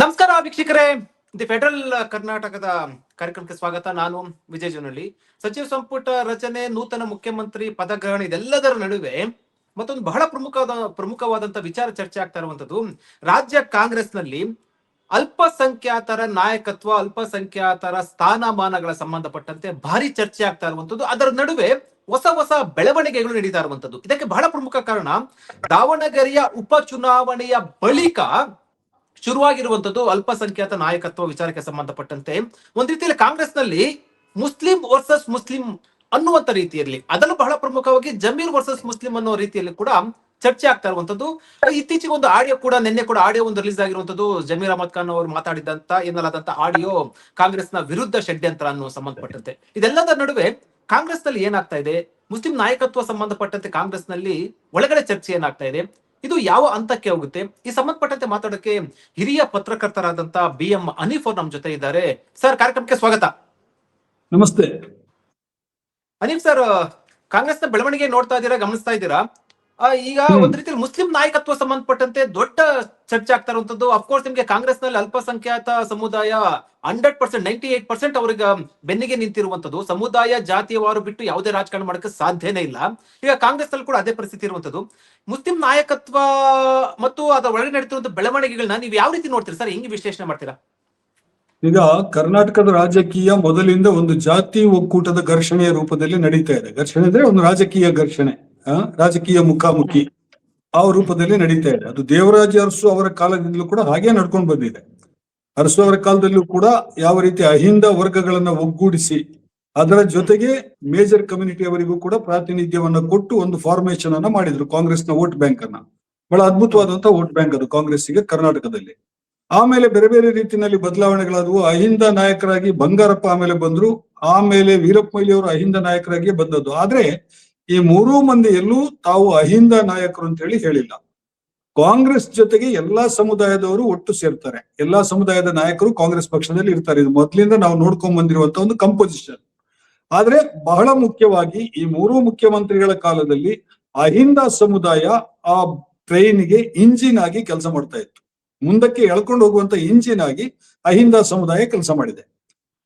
ನಮಸ್ಕಾರ ವೀಕ್ಷಕರೇ, the federal ಕರ್ನಾಟಕದ ಕಾರ್ಯಕ್ರಮಕ್ಕೆ ಸ್ವಾಗತ. ನಾನು ವಿಜಯ್ ಜನಹಳ್ಳಿ. ಸಚಿವ ಸಂಪುಟ ರಚನೆ, ನೂತನ ಮುಖ್ಯಮಂತ್ರಿ ಪದಗ್ರಹಣ, ಇದೆಲ್ಲದರ ನಡುವೆ ಮತ್ತೊಂದು ಬಹಳ ಪ್ರಮುಖವಾದಂತ ವಿಚಾರ ಚರ್ಚೆ ಆಗ್ತಾ ಇರುವಂತದ್ದು, ರಾಜ್ಯ ಕಾಂಗ್ರೆಸ್ನಲ್ಲಿ ಅಲ್ಪಸಂಖ್ಯಾತರ ನಾಯಕತ್ವ, ಅಲ್ಪಸಂಖ್ಯಾತರ ಸ್ಥಾನಮಾನಗಳ ಸಂಬಂಧಪಟ್ಟಂತೆ ಭಾರಿ ಚರ್ಚೆ ಆಗ್ತಾ ಇರುವಂತದ್ದು. ಅದರ ನಡುವೆ ಹೊಸ ಬೆಳವಣಿಗೆಗಳು ನಡೀತಾ ಇರುವಂತದ್ದು. ಇದಕ್ಕೆ ಬಹಳ ಪ್ರಮುಖ ಕಾರಣ, ದಾವಣಗೆರೆಯ ಉಪಚುನಾವಣೆಯ ಬಳಿಕ ಶುರುವಾಗಿರುವಂತದ್ದು ಅಲ್ಪಸಂಖ್ಯಾತ ನಾಯಕತ್ವ ವಿಚಾರಕ್ಕೆ ಸಂಬಂಧಪಟ್ಟಂತೆ ಒಂದ್ ರೀತಿಯಲ್ಲಿ ಕಾಂಗ್ರೆಸ್ನಲ್ಲಿ ಮುಸ್ಲಿಂ ವರ್ಸಸ್ ಮುಸ್ಲಿಂ ಅನ್ನುವಂತ ರೀತಿಯಲ್ಲಿ, ಅದರಲ್ಲೂ ಬಹಳ ಪ್ರಮುಖವಾಗಿ ಜಮೀರ್ ವರ್ಸಸ್ ಮುಸ್ಲಿಂ ಅನ್ನೋ ರೀತಿಯಲ್ಲಿ ಕೂಡ ಚರ್ಚೆ ಆಗ್ತಾ ಇರುವಂತದ್ದು. ಇತ್ತೀಚೆಗೆ ಒಂದು ಆಡಿಯೋ ಕೂಡ, ನಿನ್ನೆ ಕೂಡ ಆಡಿಯೋ ಒಂದು ರಿಲೀಸ್ ಆಗಿರುವಂತದ್ದು. ಜಮೀರ್ ಅಹಮದ್ ಖಾನ್ ಅವರು ಮಾತಾಡಿದಂತ ಎನ್ನಲಾದಂತ ಆಡಿಯೋ ಕಾಂಗ್ರೆಸ್ನ ವಿರುದ್ಧ ಷಡ್ಯಂತ್ರ ಅನ್ನೋ ಸಂಬಂಧಪಟ್ಟಂತೆ. ಇದೆಲ್ಲದರ ನಡುವೆ ಕಾಂಗ್ರೆಸ್ನಲ್ಲಿ ಏನಾಗ್ತಾ ಇದೆ, ಮುಸ್ಲಿಂ ನಾಯಕತ್ವ ಸಂಬಂಧಪಟ್ಟಂತೆ ಕಾಂಗ್ರೆಸ್ನಲ್ಲಿ ಒಳಗಡೆ ಚರ್ಚೆ ಏನಾಗ್ತಾ ಇದೆ, ಇದು ಯಾವ ಹಂತಕ್ಕೆ ಹೋಗುತ್ತೆ, ಈ ಸಂಬಂಧಪಟ್ಟಂತೆ ಮಾತಾಡೋಕೆ ಹಿರಿಯ ಪತ್ರಕರ್ತರಾದಂತ BM ಹನೀಫ್ ಅವರು ನಮ್ಮ ಜೊತೆ ಇದ್ದಾರೆ. ಸರ್, ಕಾರ್ಯಕ್ರಮಕ್ಕೆ ಸ್ವಾಗತ. ನಮಸ್ತೆ. ಹನೀಫ್ ಸರ್, ಕಾಂಗ್ರೆಸ್ನ ಬೆಳವಣಿಗೆ ನೋಡ್ತಾ ಇದ್ದೀರಾ, ಗಮನಿಸ್ತಾ ಇದ್ದೀರಾ. ಈಗ ಒಂದ್ ರೀತಿಯಲ್ಲಿ ಮುಸ್ಲಿಂ ನಾಯಕತ್ವ ಸಂಬಂಧಪಟ್ಟಂತೆ ದೊಡ್ಡ ಚರ್ಚೆ ಆಗ್ತಾ ಇರುವಂತದ್ದು. ಅಫ್ಕೋರ್ಸ್ ನಿಮ್ಗೆ ಕಾಂಗ್ರೆಸ್ ನಲ್ಲಿ ಅಲ್ಪಸಂಖ್ಯಾತ ಸಮುದಾಯ 100%, 98% ಅವ್ರಿಗೆ ಬೆನ್ನಿಗೆ ನಿಂತಿರುವಂತದ್ದು. ಸಮುದಾಯ ಜಾತಿಯವಾರು ಬಿಟ್ಟು ಯಾವುದೇ ರಾಜಕಾರಣ ಮಾಡಕ್ಕೆ ಸಾಧ್ಯನೇ ಇಲ್ಲ. ಈಗ ಕಾಂಗ್ರೆಸ್ ನಲ್ಲಿ ಕೂಡ ಅದೇ ಪರಿಸ್ಥಿತಿ ಇರುವಂತದ್ದು. ಮುಸ್ಲಿಂ ನಾಯಕತ್ವ ಮತ್ತು ಅದರ ಒಳಗೆ ನಡೀತಿರುವಂತ ಬೆಳವಣಿಗೆಗಳನ್ನ ನೀವು ಯಾವ ರೀತಿ ನೋಡ್ತೀರಾ ಸರ್, ಹೆಂಗೆ ವಿಶ್ಲೇಷಣೆ ಮಾಡ್ತೀರಾ? ಈಗ ಕರ್ನಾಟಕದ ರಾಜಕೀಯ ಮೊದಲಿಂದ ಒಂದು ಜಾತಿ ಒಕ್ಕೂಟದ ಘರ್ಷಣೆಯ ರೂಪದಲ್ಲಿ ನಡೀತಾ ಇದೆ. ಘರ್ಷಣೆ ಅಂದ್ರೆ ಒಂದು ರಾಜಕೀಯ ಘರ್ಷಣೆ, ರಾಜಕೀಯ ಮುಖಾಮುಖಿ ಆ ರೂಪದಲ್ಲಿ ನಡೀತಾ ಇದೆ. ಅದು ದೇವರಾಜ ಅರಸು ಅವರ ಕಾಲದಿಂದಲೂ ಕೂಡ ಹಾಗೆ ನಡ್ಕೊಂಡು ಬಂದಿದೆ. ಅರಸು ಅವರ ಕಾಲದಲ್ಲೂ ಕೂಡ ಯಾವ ರೀತಿ ಅಹಿಂದ ವರ್ಗಗಳನ್ನ ಒಗ್ಗೂಡಿಸಿ ಅದರ ಜೊತೆಗೆ ಮೇಜರ್ ಕಮ್ಯುನಿಟಿ ಅವರಿಗೂ ಕೂಡ ಪ್ರಾತಿನಿಧ್ಯವನ್ನ ಕೊಟ್ಟು ಒಂದು ಫಾರ್ಮೇಶನ್ ಅನ್ನ ಮಾಡಿದ್ರು. ಕಾಂಗ್ರೆಸ್ನ ವೋಟ್ ಬ್ಯಾಂಕ್ ಅನ್ನ, ಬಹಳ ಅದ್ಭುತವಾದಂತಹ ವೋಟ್ ಬ್ಯಾಂಕ್ ಅದು ಕಾಂಗ್ರೆಸ್ಸಿಗೆ ಕರ್ನಾಟಕದಲ್ಲಿ. ಆಮೇಲೆ ಬೇರೆ ಬೇರೆ ರೀತಿಯಲ್ಲಿ ಬದಲಾವಣೆಗಳಾದವು. ಅಹಿಂದ ನಾಯಕರಾಗಿ ಬಂಗಾರಪ್ಪ ಆಮೇಲೆ ಬಂದ್ರು, ಆಮೇಲೆ ವೀರಪ್ಪ ಮೊಯ್ಲಿ ಅವರು ಅಹಿಂದ ನಾಯಕರಾಗಿ ಬಂದದ್ದು. ಆದ್ರೆ ಈ ಮೂರೂ ಮಂದಿ ಎಲ್ಲೂ ತಾವು ಅಹಿಂದ ನಾಯಕರು ಅಂತ ಹೇಳಿಲ್ಲ. ಕಾಂಗ್ರೆಸ್ ಜೊತೆಗೆ ಎಲ್ಲಾ ಸಮುದಾಯದವರು ಒಟ್ಟು ಸೇರ್ತಾರೆ, ಎಲ್ಲಾ ಸಮುದಾಯದ ನಾಯಕರು ಕಾಂಗ್ರೆಸ್ ಪಕ್ಷದಲ್ಲಿ ಇರ್ತಾರೆ. ಇದು ಮೊದಲಿಂದ ನಾವು ನೋಡ್ಕೊಂಡ್ ಬಂದಿರುವಂತ ಒಂದು ಕಂಪೋಸಿಷನ್. ಆದ್ರೆ ಬಹಳ ಮುಖ್ಯವಾಗಿ ಈ ಮೂರೂ ಮುಖ್ಯಮಂತ್ರಿಗಳ ಕಾಲದಲ್ಲಿ ಅಹಿಂದ ಸಮುದಾಯ ಆ ಟ್ರೈನ್ಗೆ ಇಂಜಿನ್ ಆಗಿ ಕೆಲಸ ಮಾಡ್ತಾ ಇತ್ತು. ಮುಂದಕ್ಕೆ ಎಳ್ಕೊಂಡು ಹೋಗುವಂತ ಇಂಜಿನ್ ಆಗಿ ಅಹಿಂದ ಸಮುದಾಯ ಕೆಲಸ ಮಾಡಿದೆ.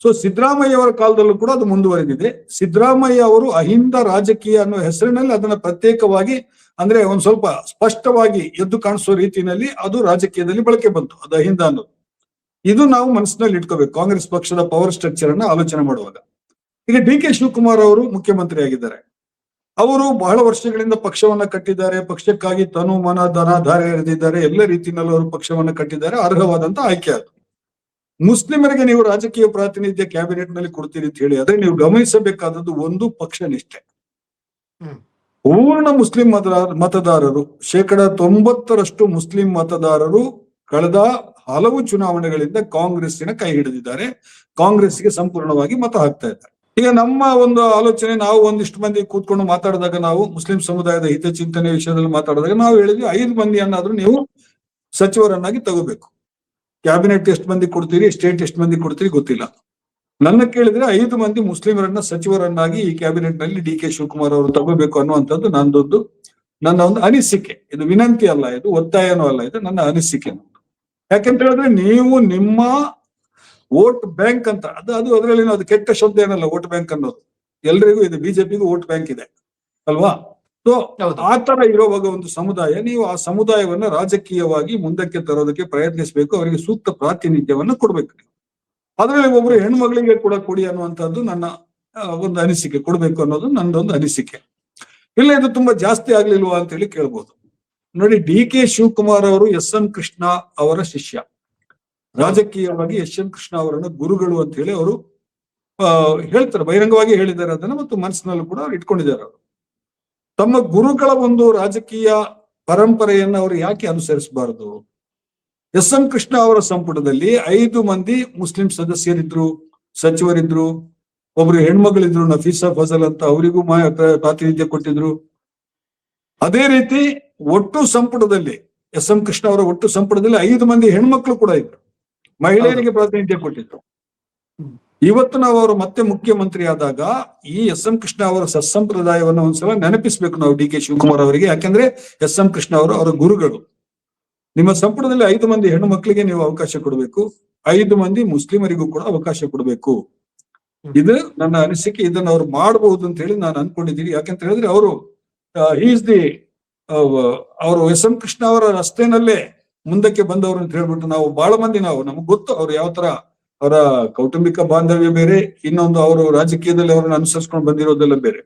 ಸೊ ಸಿದ್ದರಾಮಯ್ಯ ಅವರ ಕಾಲದಲ್ಲೂ ಕೂಡ ಅದು ಮುಂದುವರೆದಿದೆ. ಸಿದ್ದರಾಮಯ್ಯ ಅವರು ಅಹಿಂದ ರಾಜಕೀಯ ಅನ್ನೋ ಹೆಸರಿನಲ್ಲಿ ಅದನ್ನ ಪ್ರತ್ಯೇಕವಾಗಿ, ಅಂದ್ರೆ ಒಂದ್ ಸ್ವಲ್ಪ ಸ್ಪಷ್ಟವಾಗಿ ಎದ್ದು ಕಾಣಿಸೋ ರೀತಿಯಲ್ಲಿ ಅದು ರಾಜಕೀಯದಲ್ಲಿ ಬಳಕೆ ಬಂತು, ಅದು ಅಹಿಂದ ಅನ್ನೋದು. ಇದು ನಾವು ಮನಸ್ಸಿನಲ್ಲಿ ಇಟ್ಕೋಬೇಕು ಕಾಂಗ್ರೆಸ್ ಪಕ್ಷದ ಪವರ್ ಸ್ಟ್ರಕ್ಚರ್ ಅನ್ನ ಆಲೋಚನೆ ಮಾಡುವಾಗ. ಈಗ DK ಶಿವಕುಮಾರ್ ಅವರು ಮುಖ್ಯಮಂತ್ರಿ ಆಗಿದ್ದಾರೆ. ಅವರು ಬಹಳ ವರ್ಷಗಳಿಂದ ಪಕ್ಷವನ್ನ ಕಟ್ಟಿದ್ದಾರೆ, ಪಕ್ಷಕ್ಕಾಗಿ ತನು ಮನ ಧನ ಧಾರೆ ಎರೆದಿದ್ದಾರೆ, ಎಲ್ಲ ರೀತಿಯಲ್ಲಿ ಅವರು ಪಕ್ಷವನ್ನ ಕಟ್ಟಿದ್ದಾರೆ. ಅರ್ಹವಾದಂತ ಆಯ್ಕೆ ಅದು. ಮುಸ್ಲಿಮರಿಗೆ ನೀವು ರಾಜಕೀಯ ಪ್ರಾತಿನಿಧ್ಯ ಕ್ಯಾಬಿನೆಟ್ ನಲ್ಲಿ ಕೊಡ್ತೀರಿ ಅಂತ ಹೇಳಿ, ಆದ್ರೆ ನೀವು ಗಮನಿಸಬೇಕಾದದ್ದು ಒಂದು, ಪಕ್ಷ ನಿಷ್ಠೆ. ಪೂರ್ಣ ಮುಸ್ಲಿಂ ಮತದಾರರು, 90% ಮುಸ್ಲಿಂ ಮತದಾರರು ಕಳೆದ ಹಲವು ಚುನಾವಣೆಗಳಿಂದ ಕಾಂಗ್ರೆಸ್ಸಿನ ಕೈ ಹಿಡಿದಿದ್ದಾರೆ, ಕಾಂಗ್ರೆಸ್ಗೆ ಸಂಪೂರ್ಣವಾಗಿ ಮತ ಹಾಕ್ತಾ ಇದ್ದಾರೆ. ಈಗ ನಮ್ಮ ಒಂದು ಆಲೋಚನೆ, ನಾವು ಒಂದಿಷ್ಟು ಮಂದಿ ಕೂತ್ಕೊಂಡು ಮಾತಾಡಿದಾಗ, ನಾವು ಮುಸ್ಲಿಂ ಸಮುದಾಯದ ಹಿತಚಿಂತನೆ ವಿಷಯದಲ್ಲಿ ಮಾತಾಡಿದಾಗ ನಾವು ಹೇಳಿದ್ವಿ, 5 ಮಂದಿಯನ್ನಾದ್ರೂ ನೀವು ಸಚಿವರನ್ನಾಗಿ ತಗೋಬೇಕು. ಕ್ಯಾಬಿನೆಟ್ ಎಷ್ಟು ಮಂದಿ ಕೊಡ್ತೀರಿ, ಸ್ಟೇಟ್ ಎಷ್ಟು ಮಂದಿ ಕೊಡ್ತೀರಿ ಗೊತ್ತಿಲ್ಲ. ನನ್ನ ಕೇಳಿದ್ರೆ 5 ಮಂದಿ ಮುಸ್ಲಿಮರನ್ನ ಸಚಿವರನ್ನಾಗಿ ಈ ಕ್ಯಾಬಿನೆಟ್ ನಲ್ಲಿ DK ಶಿವಕುಮಾರ್ ಅವರು ತಗೋಬೇಕು ಅನ್ನುವಂಥದ್ದು ನನ್ನ ಒಂದು ಅನಿಸಿಕೆ. ಇದು ವಿನಂತಿ ಅಲ್ಲ, ಇದು ಒತ್ತಾಯನೂ ಅಲ್ಲ, ಇದು ನನ್ನ ಅನಿಸಿಕೆ. ಯಾಕೆಂತ ಹೇಳಿದ್ರೆ ನೀವು ನಿಮ್ಮ ವೋಟ್ ಬ್ಯಾಂಕ್ ಅಂತ ಅದು ಅದರಲ್ಲಿ ಅದು ಕೆಟ್ಟ ಶಬ್ದ ಏನಲ್ಲ. ವೋಟ್ ಬ್ಯಾಂಕ್ ಅನ್ನೋದು ಎಲ್ರಿಗೂ ಇದೆ, ಬಿಜೆಪಿಗೂ ವೋಟ್ ಬ್ಯಾಂಕ್ ಇದೆ ಅಲ್ವಾ? ಸೊ ಆ ತರ ಇರುವಾಗ ಒಂದು ಸಮುದಾಯ, ನೀವು ಆ ಸಮುದಾಯವನ್ನ ರಾಜಕೀಯವಾಗಿ ಮುಂದಕ್ಕೆ ತರೋದಕ್ಕೆ ಪ್ರಯತ್ನಿಸಬೇಕು, ಅವರಿಗೆ ಸೂಕ್ತ ಪ್ರಾತಿನಿಧ್ಯವನ್ನ ಕೊಡ್ಬೇಕು. ಅದ್ರಲ್ಲಿ ಒಬ್ರು ಹೆಣ್ಮಗಳಿಗೆ ಕೂಡ ಕೊಡಿ ಅನ್ನುವಂಥದ್ದು ನನ್ನ ಒಂದು ಅನಿಸಿಕೆ, ಕೊಡ್ಬೇಕು ಅನ್ನೋದು ನಂದೊಂದು ಅನಿಸಿಕೆ. ಇಲ್ಲ ಇದು ತುಂಬಾ ಜಾಸ್ತಿ ಆಗ್ಲಿಲ್ವಾ ಅಂತ ಹೇಳಿ ಕೇಳ್ಬೋದು. ನೋಡಿ, DK ಶಿವಕುಮಾರ್ ಅವರು SM ಕೃಷ್ಣ ಅವರ ಶಿಷ್ಯ. ರಾಜಕೀಯವಾಗಿ SM ಕೃಷ್ಣ ಅವರನ್ನ ಗುರುಗಳು ಅಂತ ಹೇಳಿ ಅವರು ಹೇಳ್ತಾರೆ, ಬಹಿರಂಗವಾಗಿ ಹೇಳಿದ್ದಾರೆ ಅದನ್ನ, ಮತ್ತು ಮನಸ್ಸಿನಲ್ಲೂ ಕೂಡ ಅವ್ರು ಇಟ್ಕೊಂಡಿದ್ದಾರೆ. ಅವರು ತಮ್ಮ ಗುರುಗಳ ಒಂದು ರಾಜಕೀಯ ಪರಂಪರೆಯನ್ನ ಅವರು ಯಾಕೆ ಅನುಸರಿಸಬಾರದು? SM ಕೃಷ್ಣ ಅವರ ಸಂಪುಟದಲ್ಲಿ 5 ಮಂದಿ ಮುಸ್ಲಿಂ ಸದಸ್ಯರಿದ್ರು, ಸಚಿವರಿದ್ರು, ಒಬ್ರು ಹೆಣ್ಮಗಳಿದ್ರು, ನಫೀಸಾ ಫಜಲ್ ಅಂತ, ಅವರಿಗೂ ಪ್ರಾತಿನಿಧ್ಯ ಕೊಟ್ಟಿದ್ರು. ಅದೇ ರೀತಿ ಒಟ್ಟು ಸಂಪುಟದಲ್ಲಿ SM ಕೃಷ್ಣ ಅವರ ಒಟ್ಟು ಸಂಪುಟದಲ್ಲಿ 5 ಮಂದಿ ಹೆಣ್ಮಕ್ಳು ಕೂಡ ಇದ್ರು, ಮಹಿಳೆಯರಿಗೆ ಪ್ರಾತಿನಿಧ್ಯ ಕೊಟ್ಟಿದ್ರು. ಇವತ್ತು ನಾವು ಅವರು ಮತ್ತೆ ಮುಖ್ಯಮಂತ್ರಿ ಆದಾಗ ಈ SM ಕೃಷ್ಣ ಅವರ ಸತ್ಸಂಪ್ರದಾಯವನ್ನು ಒಂದ್ಸಲ ನೆನಪಿಸ್ಬೇಕು ನಾವು DK ಶಿವಕುಮಾರ್ ಅವರಿಗೆ. ಯಾಕೆಂದ್ರೆ SM ಕೃಷ್ಣ ಅವರು ಅವರ ಗುರುಗಳು. ನಿಮ್ಮ ಸಂಪುಟದಲ್ಲಿ 5 ಮಂದಿ ಹೆಣ್ಣು ಮಕ್ಕಳಿಗೆ ನೀವು ಅವಕಾಶ ಕೊಡಬೇಕು, 5 ಮಂದಿ ಮುಸ್ಲಿಮರಿಗೂ ಕೂಡ ಅವಕಾಶ ಕೊಡಬೇಕು. ಇದು ನನ್ನ ಅನಿಸಿಕೆ. ಇದನ್ನ ಅವ್ರು ಮಾಡಬಹುದು ಅಂತ ಹೇಳಿ ನಾನು ಅನ್ಕೊಂಡಿದ್ದೀನಿ. ಯಾಕಂತ ಹೇಳಿದ್ರೆ ಅವರು ಈಸ್ ದಿ ಅವರು ಎಸ್ ಎಂ ಕೃಷ್ಣ ಅವರ ರಸ್ತೆನಲ್ಲೇ ಮುಂದಕ್ಕೆ ಬಂದವರು ಅಂತ ಹೇಳ್ಬಿಟ್ಟು ನಾವು ಬಹಳ ಮಂದಿ ನಮಗ್ ಗೊತ್ತು ಅವ್ರು ಯಾವ ತರ ಅವರ ಕೌಟುಂಬಿಕ ಬಾಂಧವ್ಯ ಬೇರೆ, ಇನ್ನೊಂದು ಅವರು ರಾಜಕೀಯದಲ್ಲಿ ಅವರನ್ನು ಅನುಸರಿಸ್ಕೊಂಡು ಬಂದಿರೋದೆಲ್ಲ ಬೇರೆ.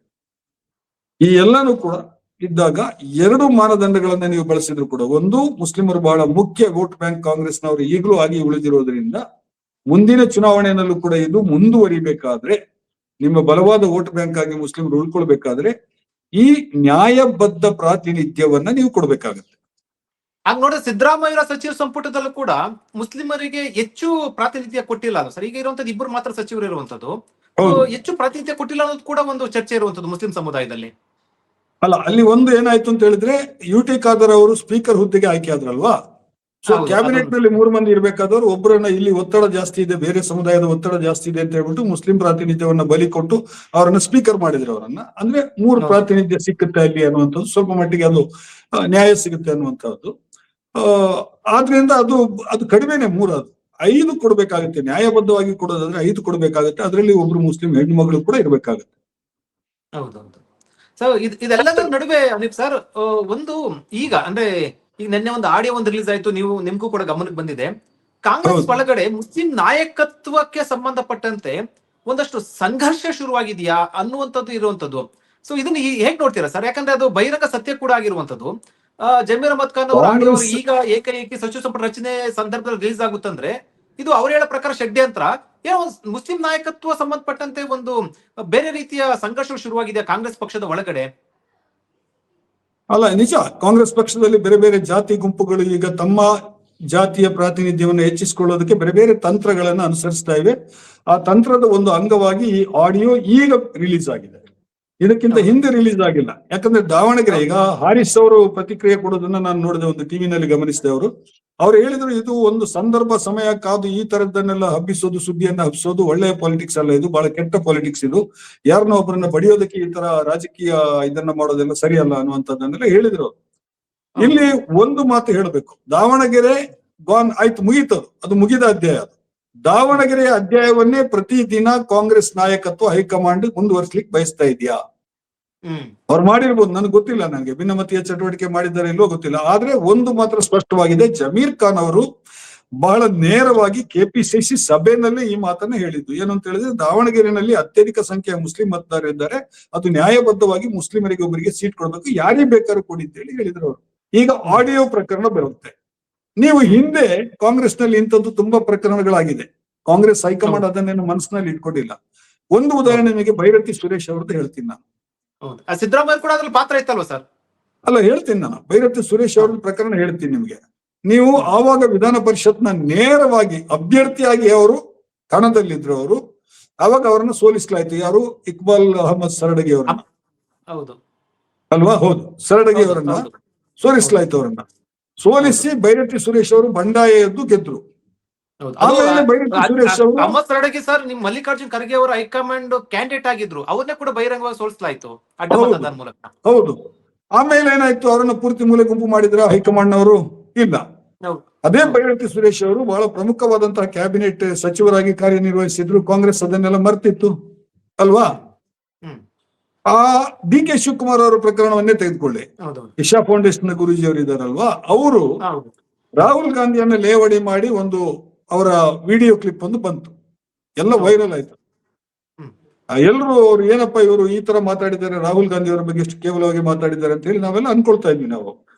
ಈ ಎಲ್ಲಾನು ಕೂಡ ಇದ್ದಾಗ 2 ಮಾನದಂಡಗಳನ್ನ ನೀವು ಬಳಸಿದ್ರು ಕೂಡ, ಒಂದು ಮುಸ್ಲಿಮರು ಬಹಳ ಮುಖ್ಯ ವೋಟ್ ಬ್ಯಾಂಕ್ ಕಾಂಗ್ರೆಸ್ನವರು ಈಗಲೂ ಆಗಿ ಉಳಿದಿರೋದ್ರಿಂದ ಮುಂದಿನ ಚುನಾವಣೆಯಲ್ಲೂ ಕೂಡ ಇದು ಮುಂದುವರಿಬೇಕಾದ್ರೆ, ನಿಮ್ಮ ಬಲವಾದ ವೋಟ್ ಬ್ಯಾಂಕ್ ಆಗಿ ಮುಸ್ಲಿಮರು ಉಳ್ಕೊಳ್ಬೇಕಾದ್ರೆ ಈ ನ್ಯಾಯಬದ್ಧ ಪ್ರಾತಿನಿಧ್ಯವನ್ನ ನೀವು ಕೊಡ್ಬೇಕಾಗತ್ತೆ. ಹಾಗೆ ನೋಡಿದ್ರೆ ಸಿದ್ದರಾಮಯ್ಯ ಸಚಿವ ಸಂಪುಟದಲ್ಲೂ ಕೂಡ ಮುಸ್ಲಿಮರಿಗೆ ಹೆಚ್ಚು ಪ್ರಾತಿನಿಧ್ಯ ಕೊಟ್ಟಿಲ್ಲ ಅಲ್ಲ ಸರ್. ಈಗ ಇರುವಂತದ್ದು 2 ಮಾತ್ರ ಸಚಿವರು ಇರುವಂತದ್ದು, ಹೆಚ್ಚು ಪ್ರಾತಿನಿಧ್ಯ ಕೊಟ್ಟಿಲ್ಲ ಅನ್ನೋದು ಕೂಡ ಒಂದು ಚರ್ಚೆ ಇರುವಂತದ್ದು ಮುಸ್ಲಿಂ ಸಮುದಾಯದಲ್ಲಿ. ಅಲ್ಲ, ಅಲ್ಲಿ ಒಂದು ಏನಾಯ್ತು ಅಂತ ಹೇಳಿದ್ರೆ UT ಖಾದರ್ ಅವರು ಸ್ಪೀಕರ್ ಹುದ್ದೆಗೆ ಆಯ್ಕೆ ಆದ್ರಲ್ವಾ. ಸೊ ಕ್ಯಾಬಿನೆಟ್ ನಲ್ಲಿ 3 ಮಂದಿ ಇರ್ಬೇಕಾದವರು ಒಬ್ಬರನ್ನ ಇಲ್ಲಿ ಒತ್ತಡ ಜಾಸ್ತಿ ಇದೆ, ಬೇರೆ ಸಮುದಾಯದ ಒತ್ತಡ ಜಾಸ್ತಿ ಇದೆ ಅಂತ ಹೇಳ್ಬಿಟ್ಟು ಮುಸ್ಲಿಂ ಪ್ರಾತಿನಿಧ್ಯವನ್ನ ಬಲಿ ಕೊಟ್ಟು ಅವರನ್ನ ಸ್ಪೀಕರ್ ಮಾಡಿದ್ರು. ಅವರನ್ನ ಅಂದ್ರೆ 3 ಪ್ರಾತಿನಿಧ್ಯ ಸಿಕ್ಕುತ್ತೆ ಅಲ್ಲಿ ಅನ್ನುವಂಥದ್ದು, ಸ್ವಲ್ಪ ಮಟ್ಟಿಗೆ ಅದು ನ್ಯಾಯ ಸಿಗುತ್ತೆ ಅನ್ನುವಂಥದ್ದು. ಆದ್ರಿಂದ ಅದು ಕಡಿಮೆನೆ 3, ಅದು 5 ಕೊಡ್ಬೇಕಾಗುತ್ತೆ. ನ್ಯಾಯಬದ್ಧವಾಗಿ ಕೊಡೋದಾದ್ರೆ 5 ಕೊಡ್ಬೇಕಾಗುತ್ತೆ. ಅದರಲ್ಲಿ ಒಬ್ರು ಮುಸ್ಲಿಂ ಹೆಣ್ಣು ಮಗಳು ಕೂಡ ಇರ್ಬೇಕಾಗುತ್ತೆ. ಹೌದೌದು. ಸೊ ಇದೆಲ್ಲದರ ನಡುವೆ ಅನಿಪ್ ಸರ್, ಒಂದು ಈಗ ಅಂದ್ರೆ ಈಗ ನಿನ್ನೆ ಒಂದು ಆಡಿಯೋ ರಿಲೀಸ್ ಆಯ್ತು, ನಿಮ್ಗೂ ಕೂಡ ಗಮನಕ್ಕೆ ಬಂದಿದೆ. ಕಾಂಗ್ರೆಸ್ ಒಳಗಡೆ ಮುಸ್ಲಿಂ ನಾಯಕತ್ವಕ್ಕೆ ಸಂಬಂಧಪಟ್ಟಂತೆ ಒಂದಷ್ಟು ಸಂಘರ್ಷ ಶುರುವಾಗಿದೆಯಾ ಅನ್ನುವಂಥದ್ದು ಇರುವಂತದ್ದು. ಸೊ ಇದನ್ನ ಹೇಗ್ ನೋಡ್ತೀರಾ ಸರ್? ಯಾಕಂದ್ರೆ ಅದು ಬಹಿರಂಗ ಸತ್ಯ ಕೂಡ ಆಗಿರುವಂತದ್ದು. ಜಮೀರ್ ಅಹಮದ್ ಖಾನ್ ಅವರ ಆಡಿಯೋ ಈಗ ಏಕಾಏಕಿ ಸಚಿವ ಸಂಪುಟ ರಚನೆ ಸಂದರ್ಭದಲ್ಲಿ ರಿಲೀಸ್ ಆಗುತ್ತಂದ್ರೆ ಇದು ಅವ್ರು ಹೇಳೋ ಪ್ರಕಾರ ಷಡ್ಯಂತ್ರ, ಏನೋ ಮುಸ್ಲಿಂ ನಾಯಕತ್ವ ಸಂಬಂಧಪಟ್ಟಂತೆ ಒಂದು ಬೇರೆ ರೀತಿಯ ಸಂಘರ್ಷ ಶುರುವಾಗಿದೆ ಕಾಂಗ್ರೆಸ್ ಪಕ್ಷದ ಒಳಗಡೆ. ಅಲ್ಲ, ನಿಜ. ಕಾಂಗ್ರೆಸ್ ಪಕ್ಷದಲ್ಲಿ ಬೇರೆ ಬೇರೆ ಜಾತಿ ಗುಂಪುಗಳು ಈಗ ತಮ್ಮ ಜಾತಿಯ ಪ್ರಾತಿನಿಧ್ಯವನ್ನು ಹೆಚ್ಚಿಸಿಕೊಳ್ಳೋದಕ್ಕೆ ಬೇರೆ ಬೇರೆ ತಂತ್ರಗಳನ್ನ ಅನುಸರಿಸ್ತಾ ಇವೆ. ಆ ತಂತ್ರದ ಒಂದು ಅಂಗವಾಗಿ ಈ ಆಡಿಯೋ ಈಗ ರಿಲೀಸ್ ಆಗಿದೆ, ಇದಕ್ಕಿಂತ ಹಿಂದೆ ರಿಲೀಸ್ ಆಗಿಲ್ಲ. ಯಾಕಂದ್ರೆ ದಾವಣಗೆರೆ ಈಗ ಹಾರಿಸ್ ಅವರು ಪ್ರತಿಕ್ರಿಯೆ ಕೊಡೋದನ್ನ ನಾನು ನೋಡಿದೆ, ಒಂದು ಟಿವಿನಲ್ಲಿ ಗಮನಿಸಿದೆ. ಅವ್ರು ಹೇಳಿದ್ರು ಇದು ಒಂದು ಸಂದರ್ಭ ಸಮಯ ಕಾದು ಈ ತರದ್ದನ್ನೆಲ್ಲ ಹಬ್ಬಿಸೋದು, ಸುದ್ದಿಯನ್ನ ಹಬ್ಬಿಸೋದು ಒಳ್ಳೆಯ ಪಾಲಿಟಿಕ್ಸ್ ಅಲ್ಲ, ಇದು ಬಹಳ ಕೆಟ್ಟ ಪಾಲಿಟಿಕ್ಸ್. ಇದು ಯಾರನ್ನೋ ಒಬ್ಬರನ್ನ ಬಡಿಯೋದಕ್ಕೆ ಈ ತರ ರಾಜಕೀಯ ಇದನ್ನ ಮಾಡೋದೆಲ್ಲ ಸರಿಯಲ್ಲ ಅನ್ನುವಂಥದ್ದನ್ನೆಲ್ಲ ಹೇಳಿದ್ರು. ಇಲ್ಲಿ ಒಂದು ಮಾತು ಹೇಳಬೇಕು, ದಾವಣಗೆರೆ ಆಯ್ತು, ಮುಗೀತದು, ಅದು ಮುಗಿದ ಅಧ್ಯಾಯ. ಅದು ದಾವಣಗೆರೆಯ ಅಧ್ಯಾಯವನ್ನೇ ಪ್ರತಿದಿನ ಕಾಂಗ್ರೆಸ್ ನಾಯಕತ್ವ ಹೈಕಮಾಂಡ್ ಮುಂದುವರಿಸ್ಲಿಕ್ಕೆ ಬಯಸ್ತಾ ಇದೆಯಾ? ಅವ್ರು ಮಾಡಿರ್ಬೋದು, ನನಗೆ ಗೊತ್ತಿಲ್ಲ, ನನಗೆ ಭಿನ್ನಮತೀಯ ಚಟುವಟಿಕೆ ಮಾಡಿದ್ದಾರೆ ಇಲ್ಲೋ ಗೊತ್ತಿಲ್ಲ. ಆದ್ರೆ ಒಂದು ಮಾತ್ರ ಸ್ಪಷ್ಟವಾಗಿದೆ, ಜಮೀರ್ ಖಾನ್ ಅವರು ಬಹಳ ನೇರವಾಗಿ KPCC ಸಭೆನಲ್ಲಿ ಈ ಮಾತನ್ನ ಹೇಳಿದ್ದು. ಏನು ಅಂತ ಹೇಳಿದ್ರೆ, ದಾವಣಗೆರೆಯಲ್ಲಿ ಅತ್ಯಧಿಕ ಸಂಖ್ಯೆಯ ಮುಸ್ಲಿಂ ಮತದಾರರಿದ್ದಾರೆ, ಅದು ನ್ಯಾಯಬದ್ಧವಾಗಿ ಮುಸ್ಲಿಮರಿಗೆ ಒಬ್ಬರಿಗೆ ಸೀಟ್ ಕೊಡ್ಬೇಕು, ಯಾರಿಗೆ ಬೇಕಾದ್ರೂ ಕೊಡಿ ಅಂತ ಹೇಳಿದ್ರು ಅವರು. ಈಗ ಆಡಿಯೋ ಪ್ರಕರಣ ಬರುತ್ತೆ. ನೀವು ಹಿಂದೆ ಕಾಂಗ್ರೆಸ್ ನಲ್ಲಿ ಇಂಥದ್ದು ತುಂಬಾ ಪ್ರಕರಣಗಳಾಗಿದೆ, ಕಾಂಗ್ರೆಸ್ ಹೈಕಮಾಂಡ್ ಅದನ್ನೇನು ಮನಸ್ಸಿನಲ್ಲಿ ಇಟ್ಕೊಂಡಿಲ್ಲ. ಒಂದು ಉದಾಹರಣೆ ನಿಮಗೆ ಭೈರತಿ ಸುರೇಶ್ ಅವ್ರದ್ದು ಹೇಳ್ತೀನಿ ನಾನು. ಸಿದ್ದರಾಮಯ್ಯ ಕೂಡ ಅದ್ರಲ್ಲಿ ಪಾತ್ರ ಇತ್ತಲ್ವ ಸರ್? ಅಲ್ಲ, ಹೇಳ್ತೀನಿ ನಾನು, ಭೈರತಿ ಸುರೇಶ್ ಅವ್ರದ್ದು ಪ್ರಕರಣ ಹೇಳ್ತೀನಿ ನಿಮ್ಗೆ. ನೀವು ಆವಾಗ ವಿಧಾನ ಪರಿಷತ್ನ ನೇರವಾಗಿ ಅಭ್ಯರ್ಥಿಯಾಗಿ ಅವರು ಕಣದಲ್ಲಿದ್ರು. ಅವರು ಆವಾಗ ಅವರನ್ನು ಸೋಲಿಸಲಾಯ್ತು. ಯಾರು? ಇಕ್ಬಾಲ್ ಅಹಮದ್ ಸರಡಗಿ ಅವರನ್ನ, ಅಲ್ವಾ? ಹೌದು, ಸರಡಗಿ ಅವರನ್ನ ಸೋಲಿಸಲಾಯ್ತು. ಅವರನ್ನ ಸೋಲಿಸಿ ಭೈರತಿ ಸುರೇಶ್ ಅವರು ಬಂಡಾಯ ಎದ್ದು ಗೆದ್ರು. ಆಮೇಲೆ ಭೈರತಿ ಸುರೇಶ್ ಅವರು ಅಹಮದ್ ಸರಡಗಿ ಸರ್ ನಿಮ್ ಮಲ್ಲಿಕಾರ್ಜುನ್ ಖರ್ಗೆ ಅವರ ಹೈಕಮಾಂಡ್ ಕ್ಯಾಂಡಿಡೇಟ್ ಆಗಿದ್ರು, ಅವ್ರನ್ನೇ ಕೂಡ ಬಹಿರಂಗವಾಗಿ ಸೋಲಿಸಲಾಯ್ತು ಅಡ್ಡ ಮೂಲಕ. ಹೌದು. ಆಮೇಲೆ ಏನಾಯ್ತು, ಅವರನ್ನ ಪೂರ್ತಿ ಮೂಲೆ ಗುಂಪು ಮಾಡಿದ್ರ ಹೈಕಮಾಂಡ್ ನವರು? ಇಲ್ಲ. ಅದೇ ಭೈರತಿ ಸುರೇಶ್ ಅವರು ಬಹಳ ಪ್ರಮುಖವಾದಂತಹ ಕ್ಯಾಬಿನೆಟ್ ಸಚಿವರಾಗಿ ಕಾರ್ಯನಿರ್ವಹಿಸಿದ್ರು. ಕಾಂಗ್ರೆಸ್ ಅದನ್ನೆಲ್ಲ ಮರ್ತಿತ್ತು ಅಲ್ವಾ? ಆ DK ಶಿವಕುಮಾರ್ ಅವರ ಪ್ರಕರಣವನ್ನೇ ತೆಗೆದುಕೊಳ್ಳಿ. ಇಶಾ ಫೌಂಡೇಶನ್ ಗುರೂಜಿ ಅವರು ಇದಾರಲ್ವಾ, ಅವರು ರಾಹುಲ್ ಗಾಂಧಿಯನ್ನ ಲೇವಡಿ ಮಾಡಿ ಒಂದು ಅವರ ವಿಡಿಯೋ ಕ್ಲಿಪ್ ಒಂದು ಬಂತು, ಎಲ್ಲ ವೈರಲ್ ಆಯ್ತು. ಎಲ್ಲರೂ ಅವ್ರು ಏನಪ್ಪಾ ಇವರು ಈ ತರ ಮಾತಾಡಿದ್ದಾರೆ, ರಾಹುಲ್ ಗಾಂಧಿ ಅವರ ಬಗ್ಗೆ ಎಷ್ಟು ಕೇವಲವಾಗಿ ಮಾತಾಡಿದ್ದಾರೆ ಅಂತ ಹೇಳಿ ನಾವೆಲ್ಲ ಅನ್ಕೊಳ್ತಾ ಇದ್ವಿ ನಾವು.